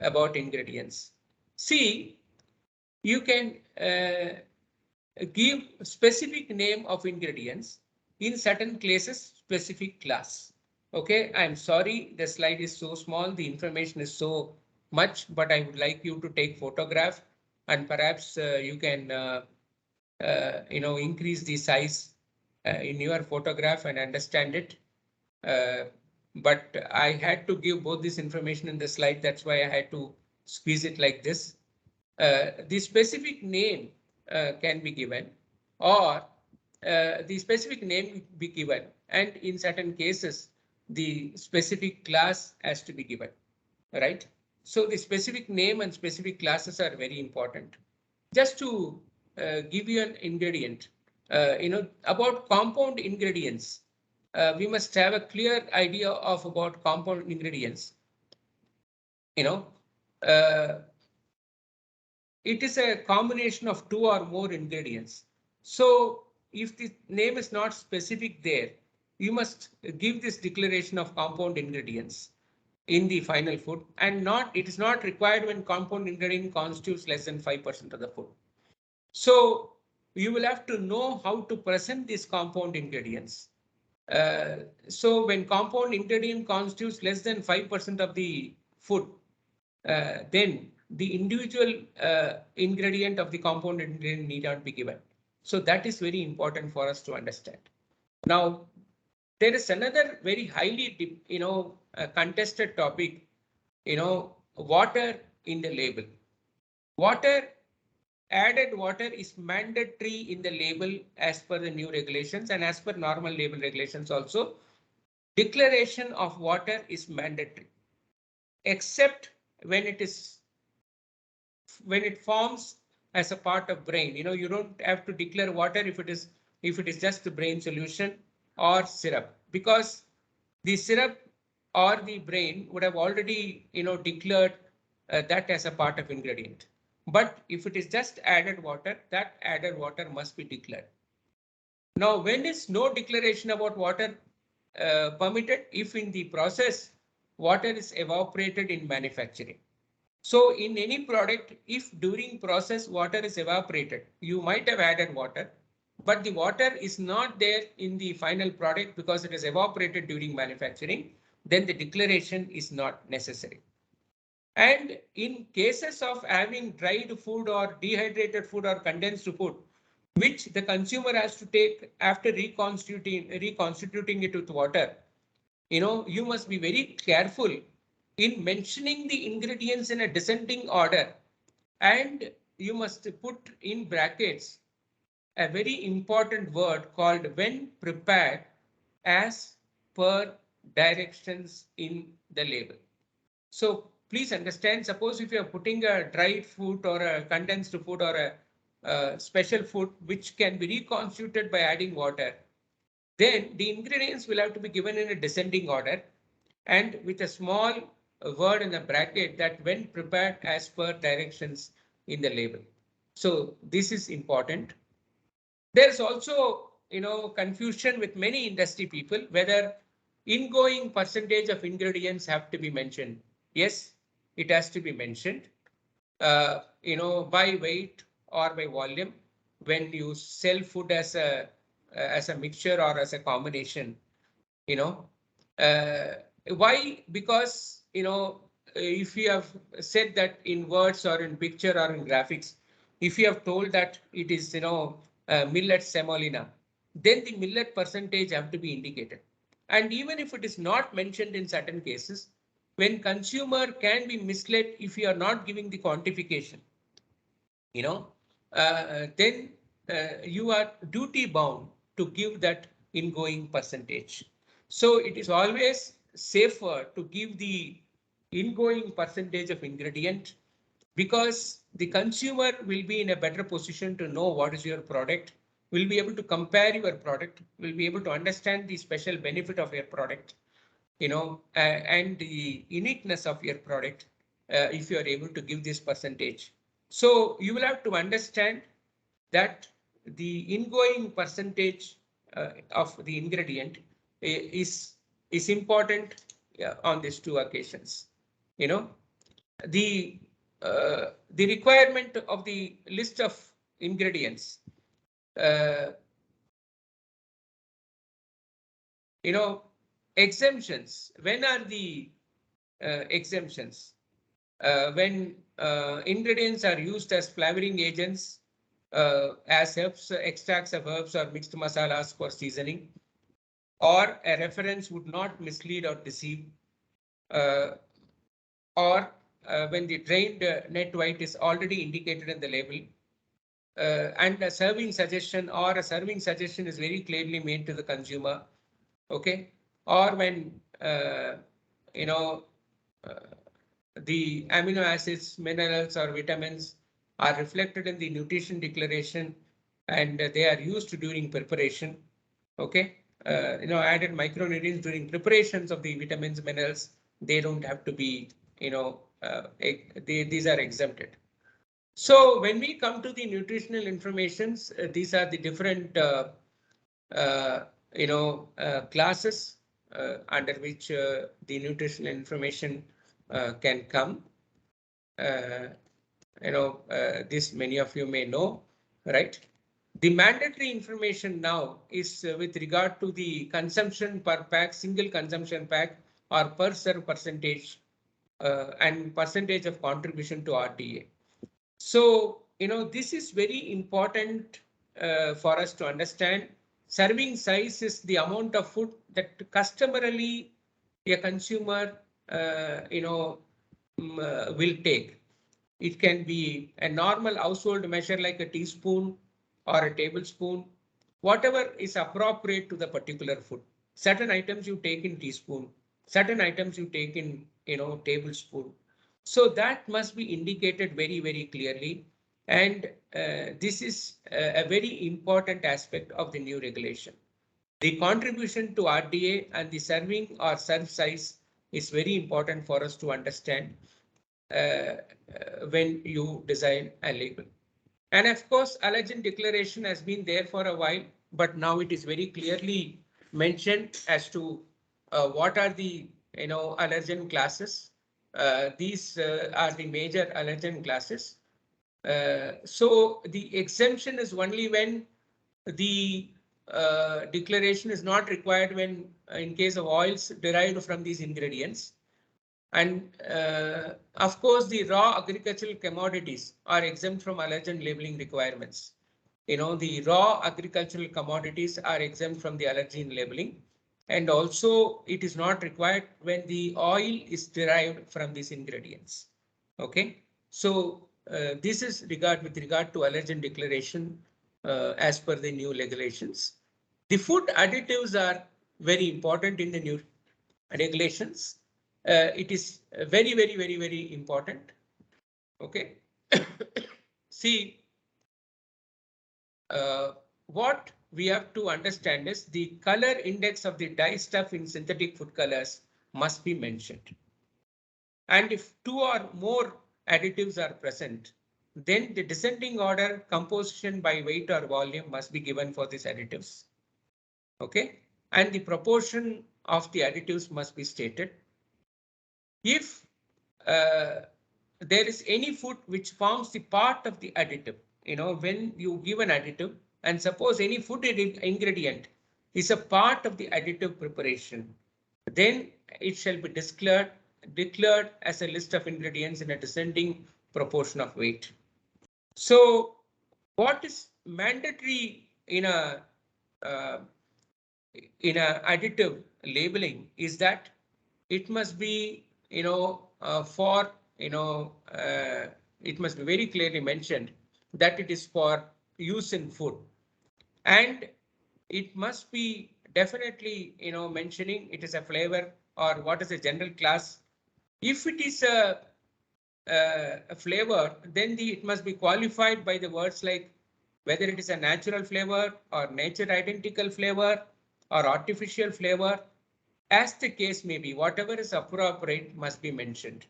about ingredients. See, you can give specific name of ingredients in certain cases, specific class. Okay, I'm sorry, the slide is so small, the information is so much, but I would like you to take photograph and perhaps you can increase the size in your photograph and understand it. But I had to give both this information in the slide. That's why I had to squeeze it like this. The specific name can be given, or the specific name be given, and in certain cases, the specific class has to be given, right? So the specific name and specific classes are very important. Just to give you an ingredient, about compound ingredients, we must have a clear idea of about compound ingredients. It is a combination of two or more ingredients. So if the name is not specific there, you must give this declaration of compound ingredients in the final food, and it is not required when compound ingredient constitutes less than 5% of the food. So you will have to know how to present these compound ingredients. So when compound ingredient constitutes less than 5% of the food, then the individual ingredient of the compound ingredient need not be given. So that is very important for us to understand. Now, there is another very highly, contested topic, water in the label. Added water is mandatory in the label as per the new regulations, and as per normal label regulations also, declaration of water is mandatory, except when it forms as a part of brain. You don't have to declare water if it is just the brain solution or syrup, because the syrup or the brain would have already declared that as a part of ingredient. But if it is just added water, that added water must be declared. Now, when is no declaration about water permitted? If in the process water is evaporated in manufacturing. So in any product, if during process water is evaporated, you might have added water, but the water is not there in the final product because it is evaporated during manufacturing, then the declaration is not necessary. And in cases of having dried food or dehydrated food or condensed food, which the consumer has to take after reconstituting it with water, you must be very careful in mentioning the ingredients in a descending order, and you must put in brackets a very important word called when prepared as per directions in the label. So please understand, suppose if you are putting a dried food or a condensed food or a special food which can be reconstituted by adding water, then the ingredients will have to be given in a descending order and with a small word in the bracket that when prepared as per directions in the label. So this is important. There's also, confusion with many industry people whether ingoing percentage of ingredients have to be mentioned. Yes, it has to be mentioned, by weight or by volume when you sell food as a mixture or as a combination. Why? Because if you have said that in words or in picture or in graphics, if you have told that it is millet semolina, then the millet percentage have to be indicated. And even if it is not mentioned in certain cases, when consumer can be misled if you are not giving the quantification, then you are duty bound to give that ingoing percentage. So it is always safer to give the ingoing percentage of ingredient, because the consumer will be in a better position to know what is your product, will be able to compare your product, will be able to understand the special benefit of your product, and the uniqueness of your product, if you are able to give this percentage. So you will have to understand that the ingoing percentage of the ingredient is important on these two occasions. The the requirement of the list of ingredients, uh, exemptions. When are the exemptions? When ingredients are used as flavoring agents, as herbs, extracts of herbs or mixed masalas for seasoning, or a reference would not mislead or deceive, or when the drained net white is already indicated in the label, and a serving suggestion is very clearly made to the consumer, okay, or when the amino acids, minerals or vitamins are reflected in the nutrition declaration and they are used during preparation, okay, added micronutrients during preparations of the vitamins, minerals, they don't have to be, these are exempted. So when we come to the nutritional informations, these are the different classes under which the nutritional information can come. This many of you may know, right? The mandatory information now is with regard to the consumption per pack, single consumption pack, or per serve percentage, and percentage of contribution to RDA. So, this is very important for us to understand. Serving size is the amount of food that customarily a consumer, will take. It can be a normal household measure like a teaspoon or a tablespoon, whatever is appropriate to the particular food. Certain items you take in teaspoon, certain items you take in, tablespoon. So that must be indicated very, very clearly. And this is a very important aspect of the new regulation. The contribution to RDA and the serving or serve size is very important for us to understand when you design a label. And of course, allergen declaration has been there for a while, but now it is very clearly mentioned as to what are the allergen classes. These are the major allergen classes. So the exemption is only when the declaration is not required when in case of oils derived from these ingredients. And of course, the raw agricultural commodities are exempt from allergen labeling requirements. The raw agricultural commodities are exempt from the allergen labeling. And also, it is not required when the oil is derived from these ingredients. Okay, so this is with regard to allergen declaration as per the new regulations. The food additives are very important in the new regulations. It is very, very, very, very important. Okay. See, what we have to understand is the color index of the dye stuff in synthetic food colors must be mentioned. And if two or more additives are present, then the descending order composition by weight or volume must be given for these additives. Okay. And the proportion of the additives must be stated. If there is any food which forms the part of the additive, when you give an additive and suppose any food ingredient is a part of the additive preparation, then it shall be declared as a list of ingredients in a descending proportion of weight. So what is mandatory in a additive labeling is that it must be, it must be very clearly mentioned that it is for use in food, and it must be definitely, mentioning it is a flavor or what is the general class. If it is a flavor, then it must be qualified by the words like whether it is a natural flavor or nature identical flavor or artificial flavor, as the case may be, whatever is appropriate must be mentioned.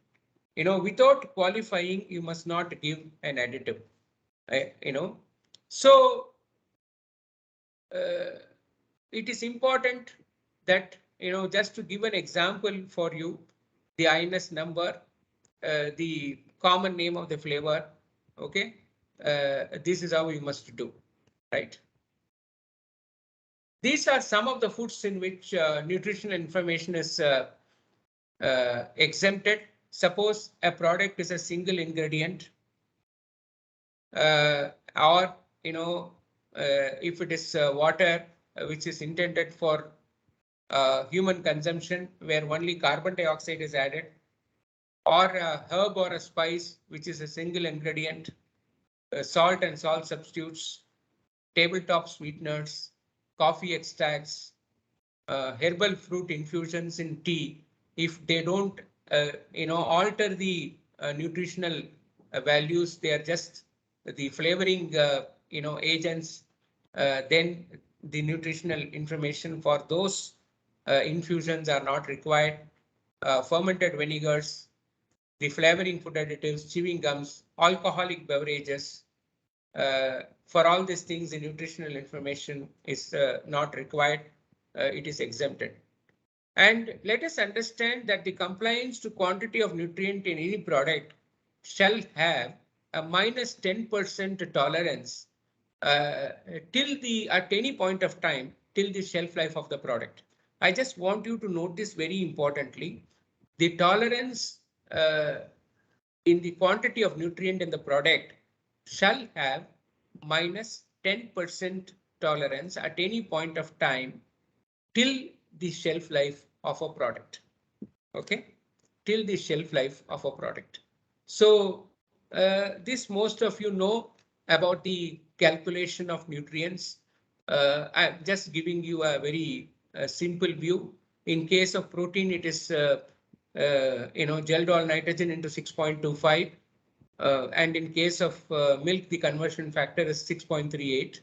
Without qualifying, you must not give an additive. So it is important that, just to give an example for you, the INS number, the common name of the flavor. Okay, this is how you must do, right? These are some of the foods in which nutritional information is exempted. Suppose a product is a single ingredient, or if it is water which is intended for human consumption where only carbon dioxide is added, or a herb or a spice which is a single ingredient, salt and salt substitutes, tabletop sweeteners, coffee extracts, herbal fruit infusions in tea, if they don't alter the nutritional values, they are just the flavoring agents, then the nutritional information for those infusions are not required. Fermented vinegars, the flavoring food additives, chewing gums, alcoholic beverages, for all these things, the nutritional information is not required. It is exempted. And let us understand that the compliance to quantity of nutrient in any product shall have a minus 10% tolerance at any point of time till the shelf life of the product. I just want you to note this very importantly. The tolerance in the quantity of nutrient in the product shall have minus 10% tolerance at any point of time till the shelf life of a product. Okay, till the shelf life of a product. So this most of you know about the calculation of nutrients. I'm just giving you a very simple view. In case of protein, it is gelled nitrogen into 6.25. And in case of milk, the conversion factor is 6.38.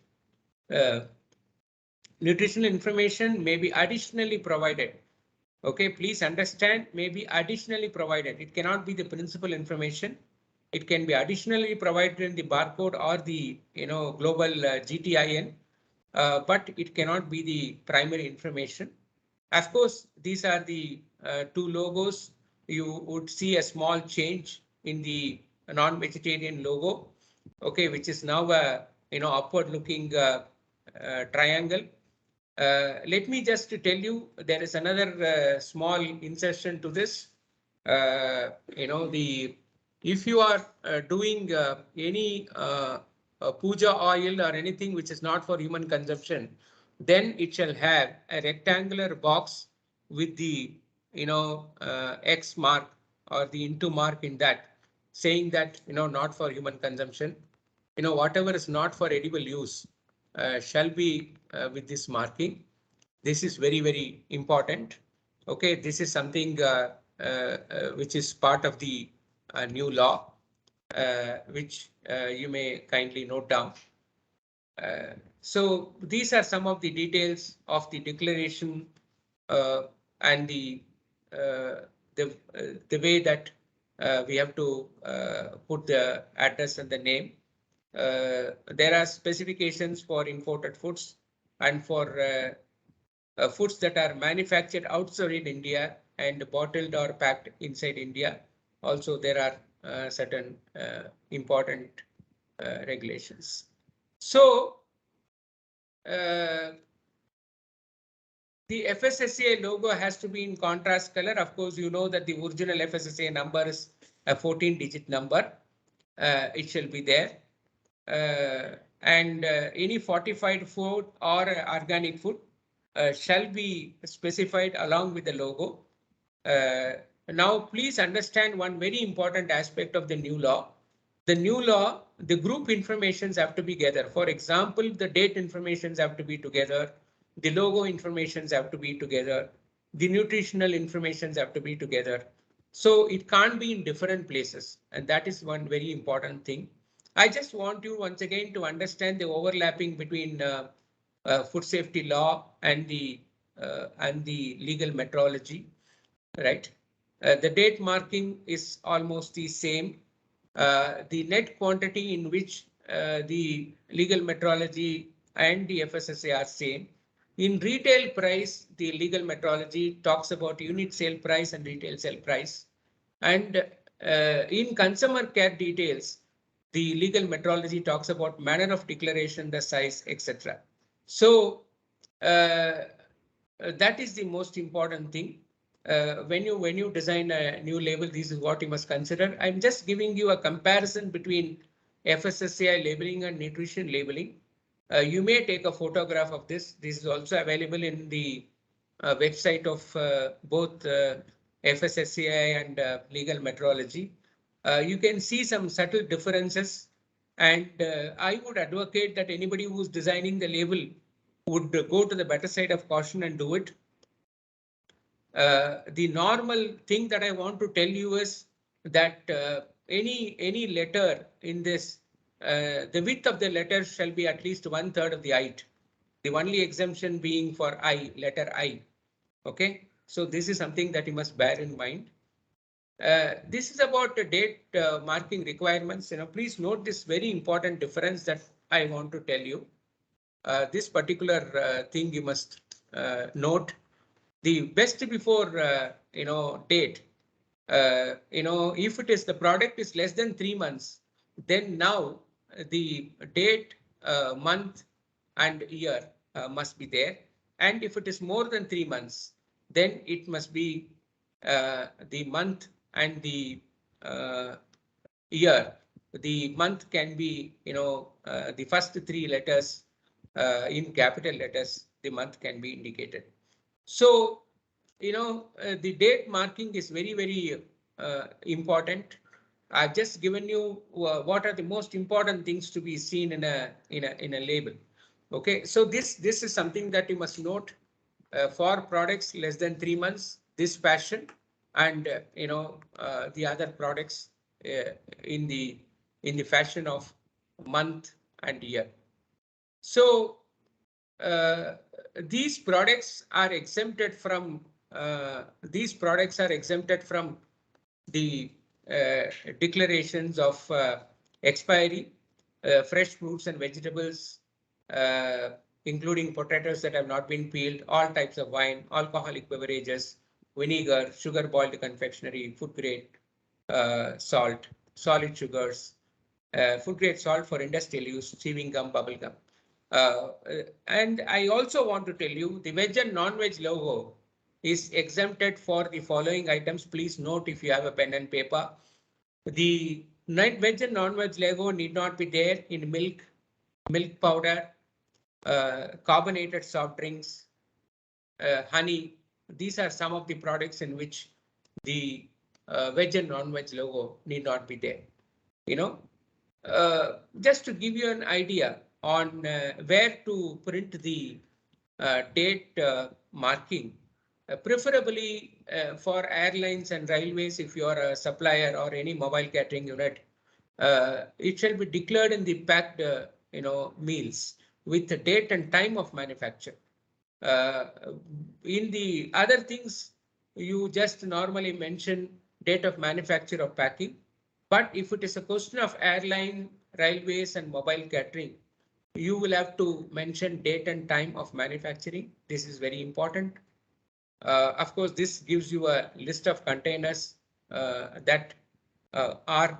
Nutritional information may be additionally provided. Okay, please understand, may be additionally provided. It cannot be the principal information. It can be additionally provided in the barcode or the global GTIN, but it cannot be the primary information. Of course, these are the two logos. You would see a small change in the non-vegetarian logo, okay, which is now a upward looking triangle. Let me just tell you, there is another small insertion to this. If you are doing any puja oil or anything which is not for human consumption, then it shall have a rectangular box with the X mark or the into mark in that, saying that not for human consumption. Whatever is not for edible use shall be with this marking. This is very, very important. Okay, this is something which is part of the new law, which you may kindly note down. So these are some of the details of the declaration and the way that we have to put the address and the name. There are specifications for imported foods and for foods that are manufactured outside India and bottled or packed inside India. Also, there are certain important regulations. So, the FSSAI logo has to be in contrast color. Of course, you know that the original FSSAI number is a 14-digit number. It shall be there. And any fortified food or organic food shall be specified along with the logo. Now, please understand one very important aspect of the new law. The new law the group informations have to be together. For example, the date informations have to be together. The logo informations have to be together. The nutritional informations have to be together. So it can't be in different places. And that is one very important thing. I just want you once again to understand the overlapping between food safety law and the legal metrology, right? The date marking is almost the same. The net quantity in which the legal metrology and the FSSAI are same. In retail price, the legal metrology talks about unit sale price and retail sale price. And in consumer care details, the legal metrology talks about manner of declaration, the size, etc. So that is the most important thing. When you design a new label, this is what you must consider. I'm just giving you a comparison between FSSAI labeling and nutrition labeling. You may take a photograph of this. This is also available in the website of both FSSAI and legal metrology. You can see some subtle differences, and I would advocate that anybody who's designing the label would go to the better side of caution and do it. The normal thing that I want to tell you is that any letter in this, the width of the letter shall be at least 1/3 of the height. The only exemption being for I, letter I. Okay, so this is something that you must bear in mind. This is about the date marking requirements. Please note this very important difference that I want to tell you. This particular thing you must note. The best before date. If it is the product is less than 3 months, then now the date, month, and year must be there. And if it is more than 3 months, then it must be the month and the year. The month can be, the first 3 letters in capital letters, the month can be indicated. So, the date marking is very, very important. I've just given you what are the most important things to be seen in a label. Okay, so this is something that you must note for products less than 3 months, this fashion, and the other products in the fashion of month and year. So these products are exempted from the declarations of expiry, fresh fruits and vegetables, including potatoes that have not been peeled, all types of wine, alcoholic beverages, vinegar, sugar boiled confectionery, food grade salt, solid sugars, food grade salt for industrial use, chewing gum, bubble gum. And I also want to tell you the veg and non-veg logo is exempted for the following items. Please note if you have a pen and paper. The veg and non-veg logo need not be there in milk, milk powder, carbonated soft drinks, honey. These are some of the products in which the veg and non-veg logo need not be there. Just to give you an idea on where to print the date marking, preferably for airlines and railways, if you are a supplier or any mobile catering unit, it shall be declared in the packed meals with the date and time of manufacture. In the other things, you just normally mention date of manufacture or packing. But if it is a question of airline, railways, and mobile catering, you will have to mention date and time of manufacturing. This is very important. Of course, this gives you a list of containers that are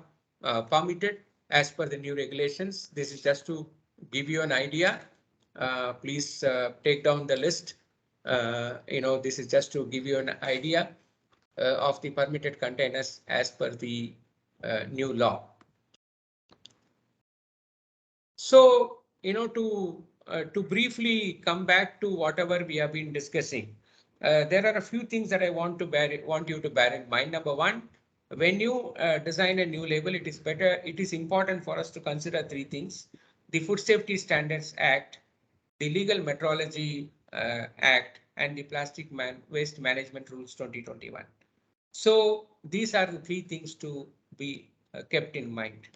permitted as per the new regulations. This is just to give you an idea. Please take down the list. This is just to give you an idea of the permitted containers as per the new law. So, to briefly come back to whatever we have been discussing, there are a few things that I want you to bear in mind. Number one, when you design a new label, it is important for us to consider three things: the Food Safety Standards Act, the Legal Metrology Act, and the Waste Management Rules 2021. So these are the three things to be kept in mind.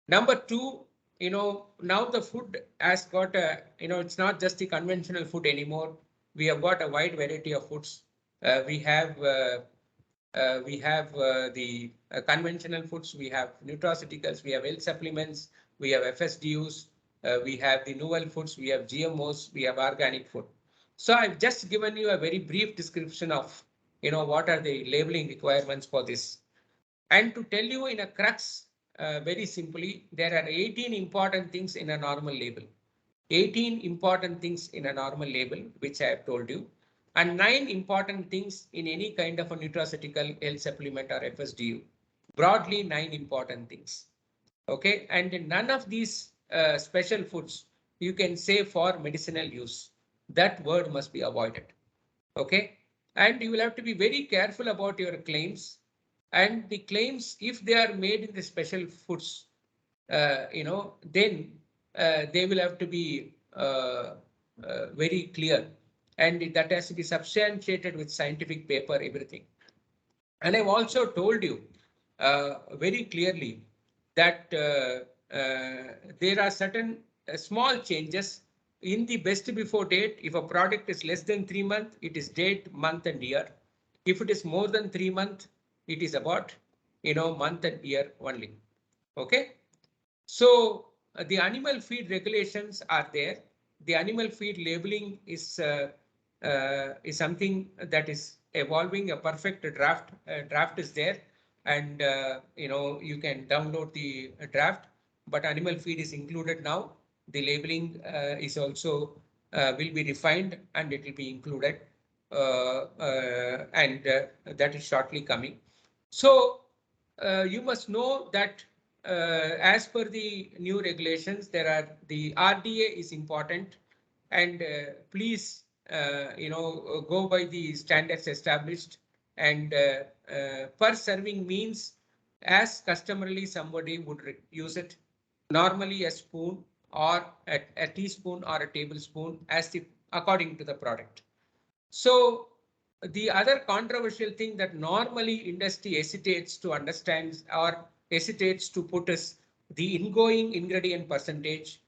Number two, now the food has got it's not just the conventional food anymore. We have got a wide variety of foods. We have the conventional foods, we have nutraceuticals, we have health supplements, we have FSDUs, we have the novel foods, we have GMOs, we have organic food. So I've just given you a very brief description of, what are the labeling requirements for this. And to tell you in a crux, very simply, there are 18 important things in a normal label. 18 important things in a normal label, which I have told you, and 9 important things in any kind of a nutraceutical, health supplement or FSDU. Broadly, 9 important things. Okay, and in none of these special foods you can say for medicinal use. That word must be avoided. Okay, and you will have to be very careful about your claims. And the claims, if they are made in the special foods, then they will have to be very clear, and that has to be substantiated with scientific paper, everything. And I've also told you very clearly that there are certain small changes in the best before date. If a product is less than 3 months, it is date, month and year. If it is more than 3 months, it is about, month and year only. Okay. So the animal feed regulations are there. The animal feed labeling is something that is evolving. A perfect draft is there, and you can download the draft. But animal feed is included now. The labeling is also will be refined, and it will be included, and that is shortly coming. So you must know that as per the new regulations, the RDA is important, and please, go by the standards established, and per serving means as customarily somebody would use it, normally a spoon or a teaspoon or a tablespoon according to the product. So the other controversial thing that normally industry hesitates to understand or hesitates to put is the ingoing ingredient percentage.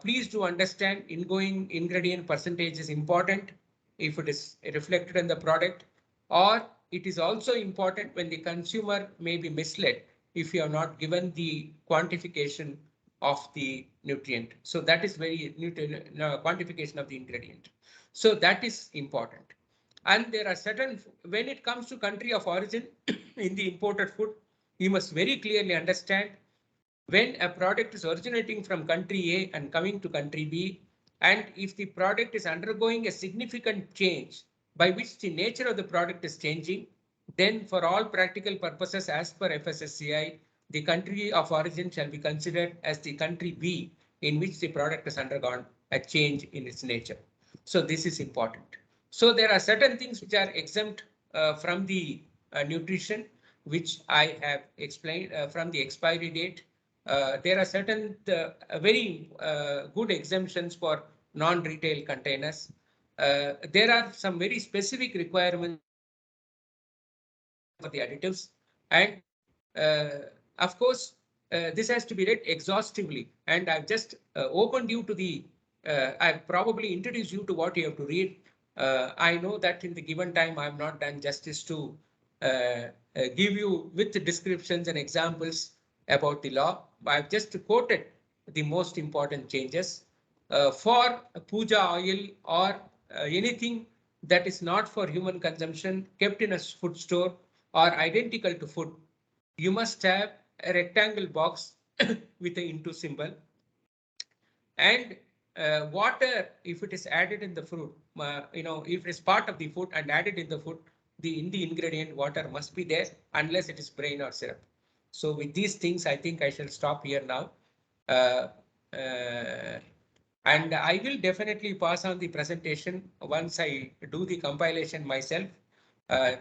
Please do understand, ingoing ingredient percentage is important if it is reflected in the product, or it is also important when the consumer may be misled if you have not given the quantification of the nutrient. So that is very quantification of the ingredient. So that is important. And there are certain, when it comes to country of origin in the imported food, you must very clearly understand when a product is originating from country A and coming to country B, and if the product is undergoing a significant change by which the nature of the product is changing, then for all practical purposes, as per FSSAI, the country of origin shall be considered as the country B in which the product has undergone a change in its nature. So this is important. So there are certain things which are exempt from the nutrition, which I have explained from the expiry date. There are certain very good exemptions for non-retail containers. There are some very specific requirements for the additives, and of course, this has to be read exhaustively. And I've just opened you to the, I've probably introduced you to what you have to read. I know that in the given time, I've not done justice to give you with the descriptions and examples about the law. I've just quoted the most important changes. For puja oil or anything that is not for human consumption kept in a food store or identical to food, you must have a rectangle box with an into symbol. And water, if it is added in the fruit, if it is part of the food and added in the food, in the ingredient, water must be there unless it is brain or syrup. So with these things, I think I shall stop here now. And I will definitely pass on the presentation once I do the compilation myself.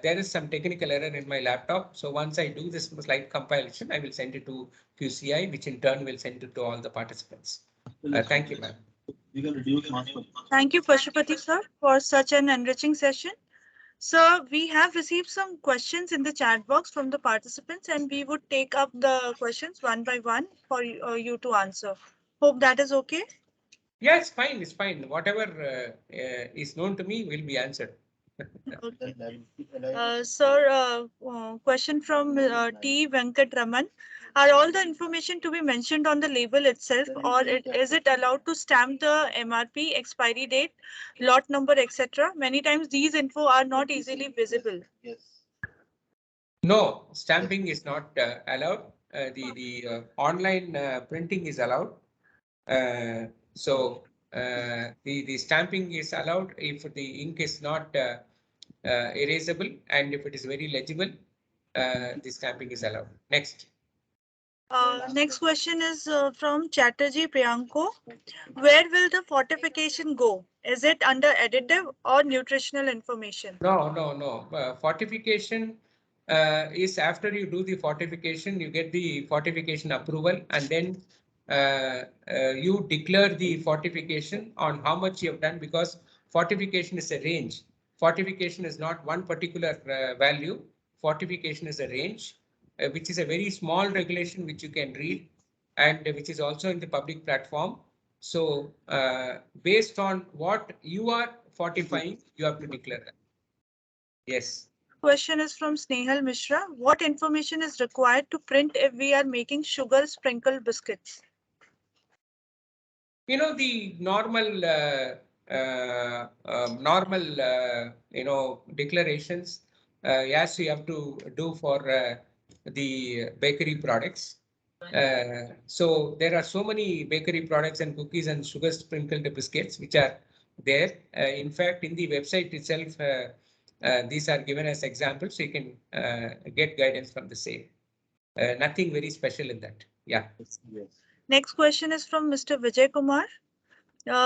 There is some technical error in my laptop. So once I do this slide compilation, I will send it to QCI, which in turn will send it to all the participants. Thank you, ma'am. You can reduce master. Thank you, Pashupati sir, for such an enriching session. So we have received some questions in the chat box from the participants, and we would take up the questions one by one for you to answer. Hope that is okay. Yeah, it's fine. It's fine. Whatever is known to me will be answered. Okay. Sir, question from T. Venkatraman. Are all the information to be mentioned on the label itself, or is it allowed to stamp the MRP, expiry date, lot number, etc.? Many times these info are not easily visible. Yes. No, stamping is not allowed. The online printing is allowed. So the stamping is allowed if the ink is not erasable, and if it is very legible, the stamping is allowed. Next. Next question is from Chatterjee Priyanko. Where will the fortification go? Is it under additive or nutritional information? No. Fortification is after you do the fortification, you get the fortification approval, and then you declare the fortification on how much you have done, because fortification is a range. Fortification is not one particular value. Fortification is a range, which is a very small regulation which you can read, and which is also in the public platform. So based on what you are fortifying, you have to declare that. Yes. Question is from Snehal Mishra. What information is required to print if we are making sugar sprinkled biscuits? You know, the normal declarations, yes, you have to do for the bakery products. So there are so many bakery products and cookies and sugar sprinkled biscuits which are there. In fact, in the website itself, these are given as examples, so you can get guidance from the same. Nothing very special in that. Yeah. Yes. Next question is from Mr. Vijay Kumar.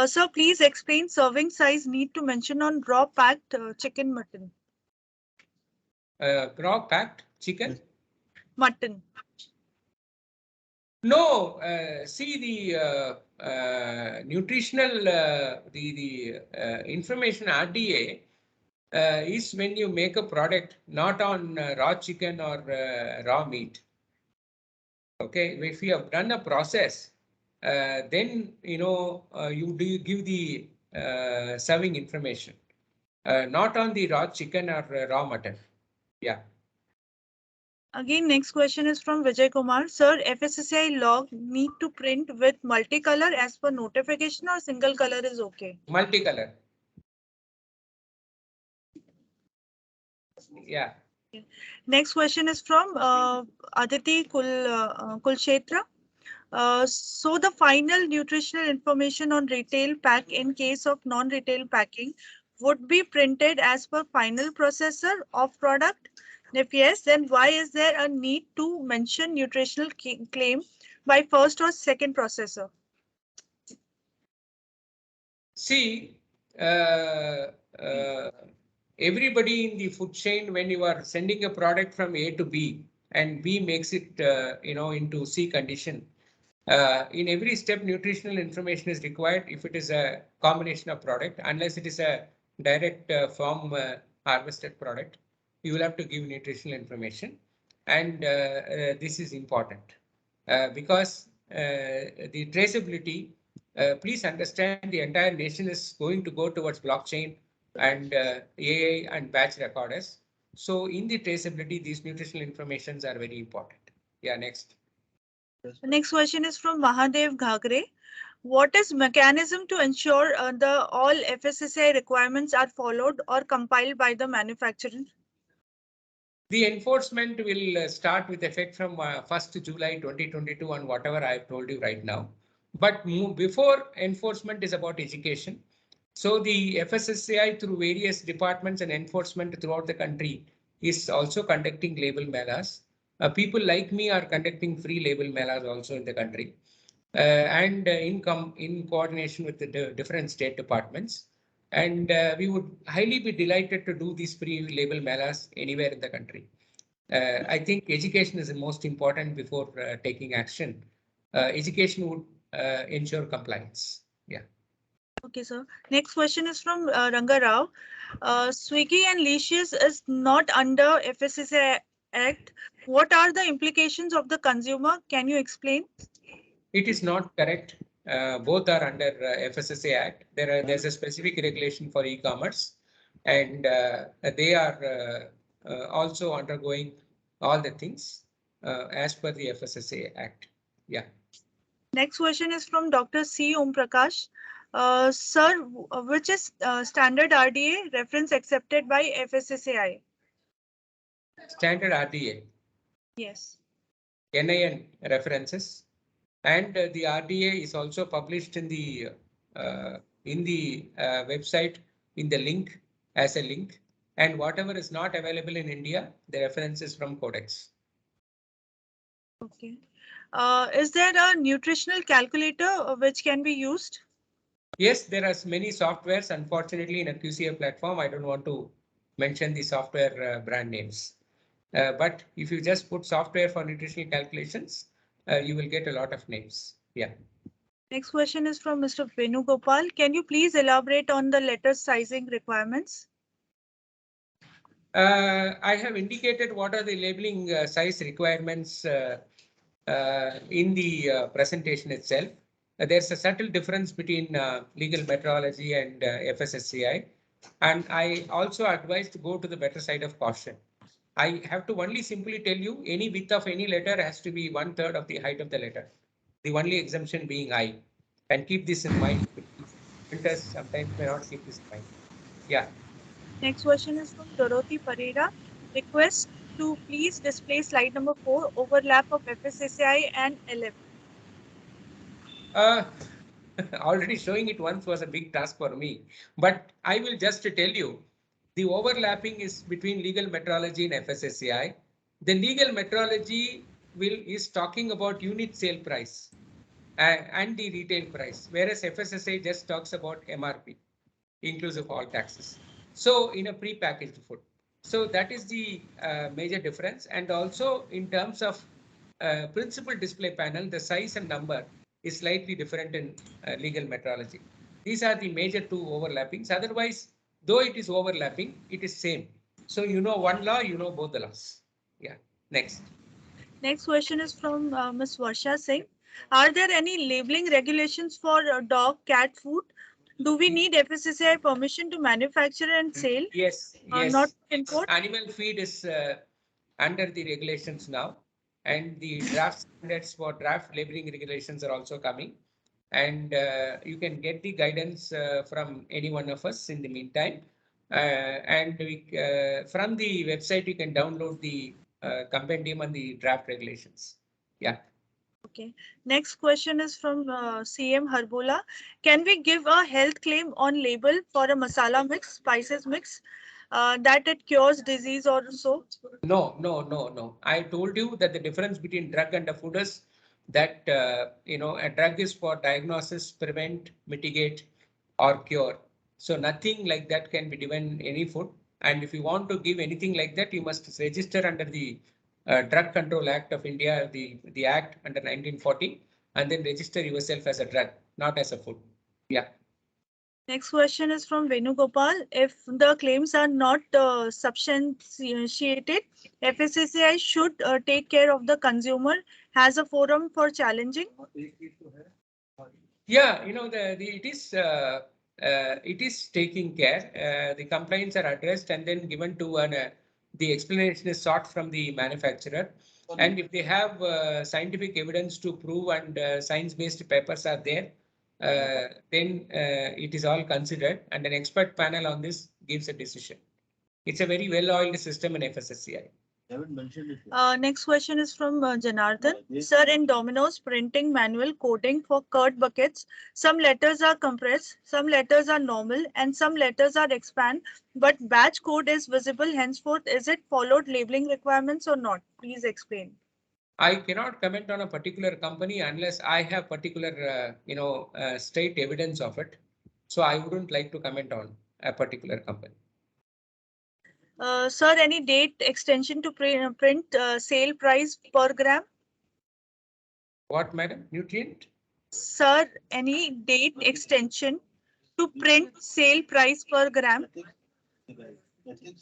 Sir, please explain serving size need to mention on raw packed chicken mutton. Raw packed chicken? Mutton. No, see the nutritional, the information RDA is when you make a product, not on raw chicken or raw meat. Okay, if you have done a process, then you give the serving information, not on the raw chicken or raw mutton. Yeah. Again, next question is from Vijay Kumar. Sir, FSSAI log need to print with multicolor as per notification, or single color is okay? Multicolor. Yeah. Next question is from Aditi Kulshetra. So the final nutritional information on retail pack in case of non-retail packing would be printed as per final processor of product? If yes, then why is there a need to mention nutritional claim by first or second processor? See, everybody in the food chain, when you are sending a product from A to B and B makes it, into C condition, in every step, nutritional information is required if it is a combination of product, unless it is a direct farm harvested product. You will have to give nutritional information, and this is important because the traceability. Please understand, the entire nation is going to go towards blockchain and AI and batch recorders. So in the traceability, these nutritional informations are very important. Yeah, next. The next question is from Mahadev Ghagre. What is mechanism to ensure the all FSSAI requirements are followed or compiled by the manufacturer? The enforcement will start with effect from 1st July 2022 on whatever I have told you right now. But before enforcement is about education. So the FSSAI through various departments and enforcement throughout the country is also conducting label melas. People like me are conducting free label melas also in the country. And in coordination with the different state departments. And we would highly be delighted to do these free label melas anywhere in the country. I think education is the most important before taking action. Education would ensure compliance. Yeah. Okay, sir. Next question is from Ranga Rao. Swiggy and Licious is not under FSSAI Act. What are the implications of the consumer? Can you explain? It is not correct. Both are under FSSAI Act. There's a specific regulation for e-commerce, and they are also undergoing all the things as per the FSSAI Act. Yeah. Next question is from Dr. C. Om Prakash. Sir, which is standard RDA reference accepted by FSSAI? Standard RDA, Yes. NIN references, and the RDA is also published in the website in the link as a link, and whatever is not available in India, the reference is from Codex. Okay. Is there a nutritional calculator which can be used? Yes, there are many softwares. Unfortunately, in a QCA platform, I don't want to mention the software brand names. But if you just put software for nutritional calculations, you will get a lot of names. Yeah. Next question is from Mr. Venugopal. Can you please elaborate on the letter sizing requirements? I have indicated what are the labeling size requirements in the presentation itself. There's a subtle difference between legal metrology and FSSAI. And I also advise to go to the better side of caution. I have to only simply tell you any width of any letter has to be 1/3 of the height of the letter. The only exemption being I. And keep this in mind. Printers sometimes may not keep this in mind. Yeah. Next question is from Dorothy Pereira. Request to please display slide number 4, overlap of FSSAI and LF. Already showing it once was a big task for me, but I will just tell you the overlapping is between legal metrology and FSSAI. The legal metrology is talking about unit sale price and the retail price, whereas FSSAI just talks about MRP, inclusive all taxes. So in a pre-packaged food. So that is the major difference. And also in terms of principal display panel, the size and number is slightly different in legal metrology. These are the major two overlappings. Otherwise, though it is overlapping, it is same. So you know one law, you know both the laws. Yeah. Next. Next question is from Ms. Varsha Singh. Are there any labeling regulations for dog cat food? Do we need FSSAI permission to manufacture and sale? Yes. Yes. Not import? Animal feed is under the regulations now, and the draft standards for draft labeling regulations are also coming. And you can get the guidance from any one of us in the meantime. And from the website, you can download the compendium and the draft regulations. Yeah. Okay. Next question is from CM Harbola. Can we give a health claim on label for a masala mix, spices mix, that it cures disease or so? No. I told you that the difference between drug and a food is that, a drug is for diagnosis, prevent, mitigate, or cure. So nothing like that can be given any food. And if you want to give anything like that, you must register under the Drug Control Act of India, the Act under 1940, and then register yourself as a drug, not as a food. Yeah. Next question is from Venugopal. If the claims are not substantiated, FSSAI should take care of the consumer, has a forum for challenging. Yeah, it is taking care. The complaints are addressed and then given to the explanation is sought from the manufacturer. And if they have scientific evidence to prove and science-based papers are there, then it is all considered and an expert panel on this gives a decision. It's a very well-oiled system in FSSAI. Next question is from Janardhan. Sir, in Domino's printing manual coding for curd buckets, some letters are compressed, some letters are normal, and some letters are expand, but batch code is visible henceforth. Is it followed labeling requirements or not? Please explain. I cannot comment on a particular company unless I have particular, state evidence of it. So I wouldn't like to comment on. a particular company. Sir, any date extension to print sale price per gram? What, madam? Nutrient? Sir, any date extension to print sale price per gram?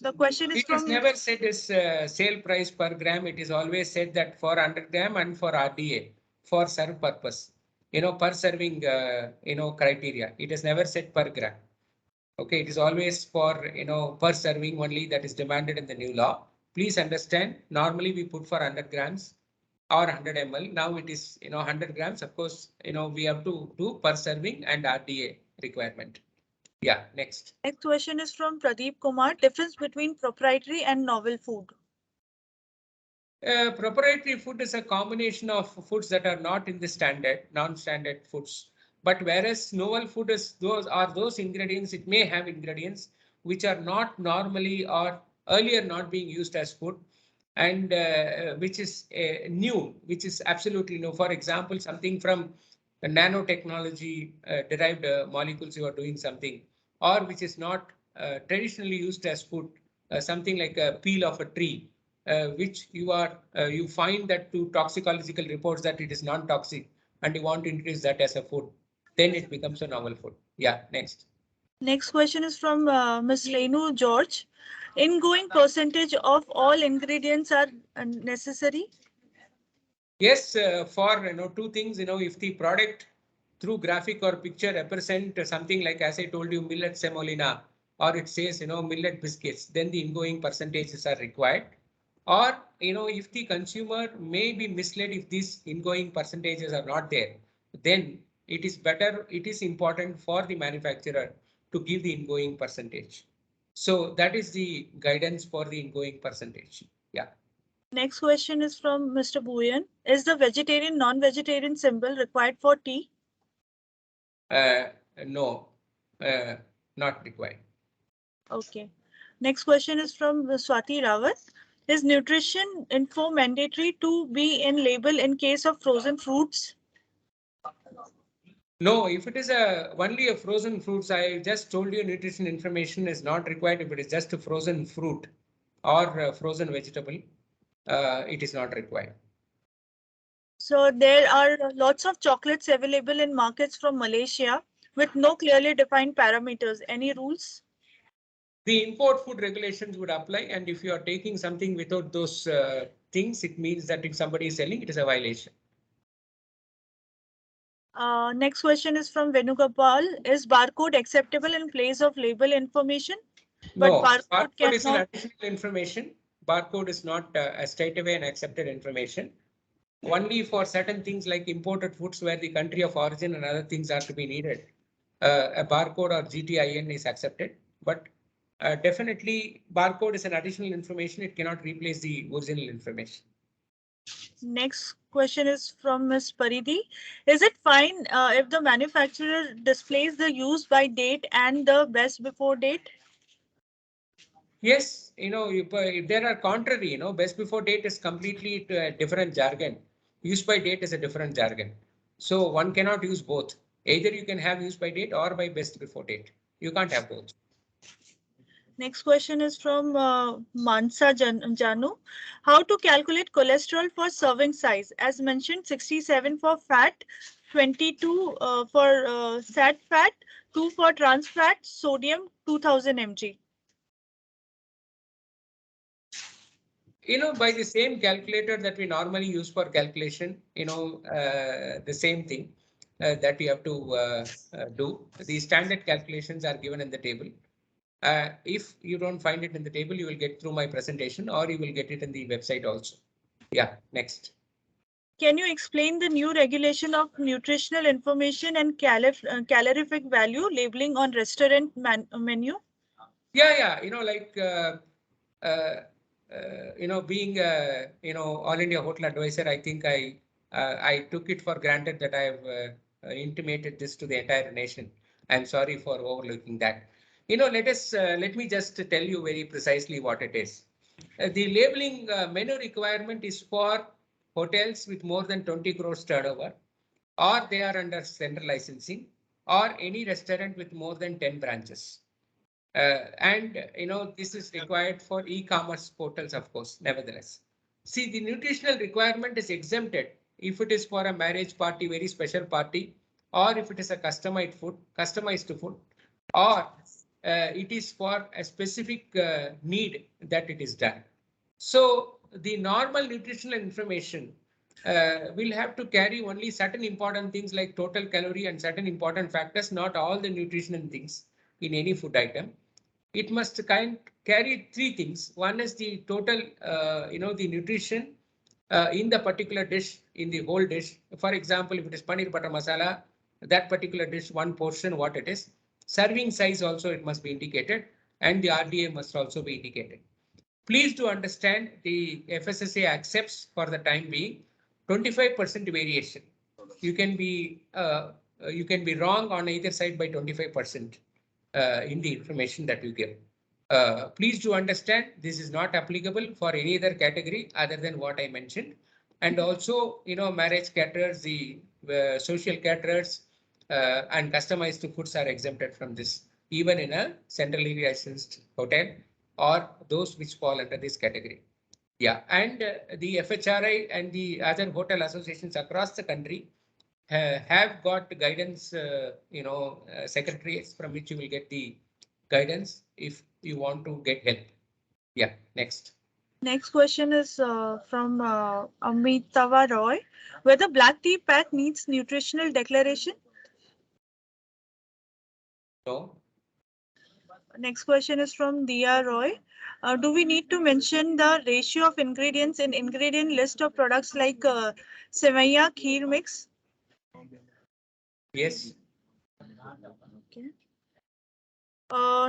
The question is It is from never said as sale price per gram. It is always said that for 100 gram and for RDA for serve purpose, per serving, criteria. It is never said per gram. Okay, it is always for, per serving only that is demanded in the new law. Please understand, normally we put for 100 grams or 100 ml. Now it is, 100 grams. Of course, we have to do per serving and RDA requirement. Yeah, next. Next question is from Pradeep Kumar. Difference between proprietary and novel food. Proprietary food is a combination of foods that are not in the standard, non-standard foods. But whereas novel food is those ingredients, it may have ingredients which are not normally or earlier not being used as food, and which is new, which is absolutely new. For example, something from the nanotechnology derived molecules you are doing something, or which is not traditionally used as food, something like a peel of a tree, which you find that to toxicological reports that it is non-toxic, and you want to introduce that as a food, then it becomes a novel food. Yeah, next. Next question is from Ms. Renu George. Ingoing percentage of all ingredients are necessary? Yes, for two things, if the product through graphic or picture represent something like, as I told you, millet semolina, or it says, millet biscuits, then the ingoing percentages are required. Or, if the consumer may be misled if these ingoing percentages are not there, then it is important for the manufacturer to give the ingoing percentage. So that is the guidance for the ingoing percentage. Yeah. Next question is from Mr. Bhuyan. Is the vegetarian, non-vegetarian symbol required for tea? No, not required. Okay. Next question is from Swati Rawat. Is nutrition info mandatory to be in label in case of frozen fruits? No, if it is only a frozen fruits, I just told you nutrition information is not required. If it is just a frozen fruit or a frozen vegetable, it is not required. So there are lots of chocolates available in markets from Malaysia with no clearly defined parameters. Any rules? The import food regulations would apply, and if you are taking something without those things, it means that if somebody is selling, it is a violation. Next question is from Venugopal. Is barcode acceptable in place of label information? No, But barcode is an additional information. Barcode is not a straightaway and accepted information. Only for certain things like imported foods where the country of origin and other things are to be needed, a barcode or GTIN is accepted. But definitely barcode is an additional information. It cannot replace the original information. Next question is from Ms. Paridhi. Is it fine if the manufacturer displays the use by date and the best before date? Yes, if there are contrary, best before date is completely a different jargon. Use by date is a different jargon. So one cannot use both. Either you can have use by date or by best before date. You can't have both. Next question is from Mansa Janu. How to calculate cholesterol for serving size? As mentioned, 67 for fat, 22 for sat fat, 2 for trans fat, sodium 2000 mg. By the same calculator that we normally use for calculation, the same thing that you have to do. The standard calculations are given in the table. If you don't find it in the table, you will get through my presentation or you will get it in the website also. Yeah, next. Can you explain the new regulation of nutritional information and calorific value labeling on restaurant menu? Yeah, being All India Hotel Advisor, I think I took it for granted that I have intimated this to the entire nation. I'm sorry for overlooking that. Let me just tell you very precisely what it is. The labeling menu requirement is for hotels with more than 20 crores turnover, or they are under central licensing, or any restaurant with more than 10 branches. And this is required for e-commerce portals, of course, nevertheless. See, the nutritional requirement is exempted if it is for a marriage party, very special party, or if it is a customized food, or it is for a specific need that it is done. So the normal nutritional information will have to carry only certain important things like total calorie and certain important factors, not all the nutritional things in any food item. It must carry three things. One is the total, the nutrition in the particular dish, in the whole dish. For example, if it is paneer butter masala, that particular dish, one portion, what it is. Serving size also it must be indicated, and the RDA must also be indicated. Please do understand the FSSAI accepts for the time being 25% variation. You can be wrong on either side by 25% in the information that you give. Please do understand this is not applicable for any other category other than what I mentioned. And also, marriage caterers, the social caterers and customized foods are exempted from this, even in a centrally licensed hotel or those which fall under this category. Yeah, and the FHRI and the other hotel associations across the country have got guidance, secretariats from which you will get the guidance if you want to get help. Yeah, next. Next question is from Amitava Roy. Whether black tea pack needs nutritional declaration? No. Next question is from Dia Roy. Do we need to mention the ratio of ingredients in ingredient list of products like sevaiya kheer mix? Yes. Okay.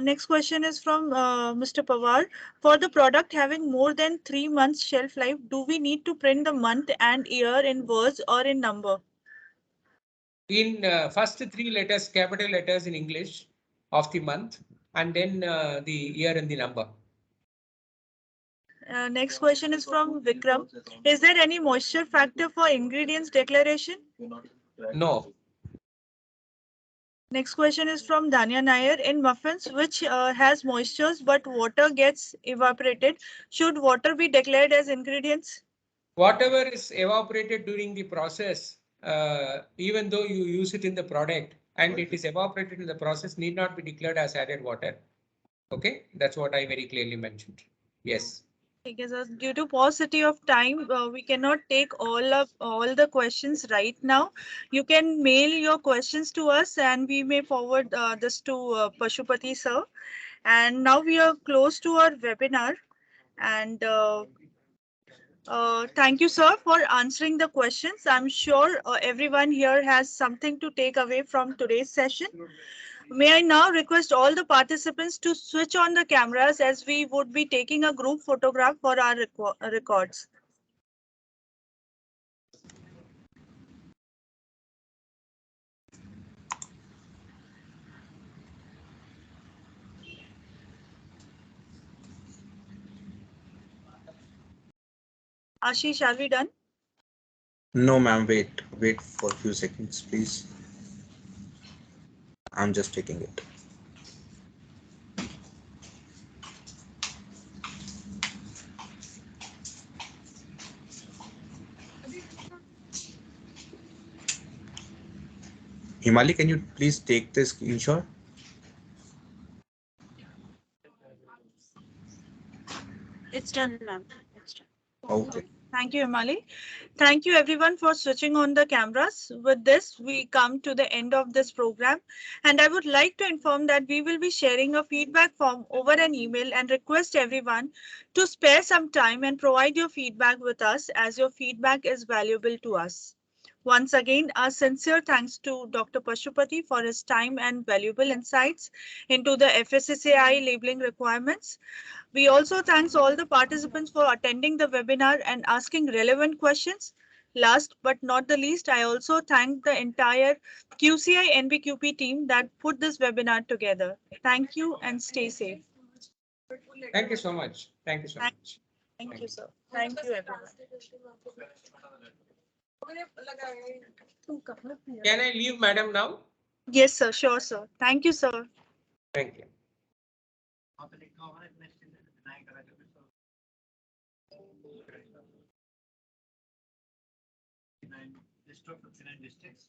Next question is from Mr. Pawar. For the product having more than 3 months shelf life, do we need to print the month and year in words or in number? In first 3 letters, capital letters in English of the month, and then the year and the number. Next question is from Vikram. Is there any moisture factor for ingredients declaration? No. Next question is from Danya Nair. In muffins which has moistures but water gets evaporated, should water be declared as ingredients? Whatever is evaporated during the process, even though you use it in the product and it is evaporated in the process, need not be declared as added water. Okay, that's what I very clearly mentioned. Yes. Because due to paucity of time, we cannot take all the questions right now. You can mail your questions to us and we may forward this to Pashupati sir. And now we are close to our webinar. And thank you, sir, for answering the questions. I'm sure everyone here has something to take away from today's session. May I now request all the participants to switch on the cameras as we would be taking a group photograph for our records. Ashish, are we done? No, ma'am. Wait for a few seconds, please. I'm just taking it. Himali, can you please take the screenshot? It's done, ma'am. It's done. Okay. Thank you, Himali. Thank you everyone for switching on the cameras. With this, we come to the end of this program. And I would like to inform that we will be sharing a feedback form over an email and request everyone to spare some time and provide your feedback with us as your feedback is valuable to us. Once again, our sincere thanks to Dr. Pashupati for his time and valuable insights into the FSSAI labeling requirements. We also thank all the participants for attending the webinar and asking relevant questions. Last but not the least, I also thank the entire QCI NBQP team that put this webinar together. Thank you and stay safe. Thank you so much. Thank you so much. Thank you, sir. Thank you, everyone. Can I leave, madam, now? Yes, sir. Sure, sir. Thank you, sir. Thank you. वहाँ पे लिखा होगा इतने deny करा करके तो 59 list of 59 districts.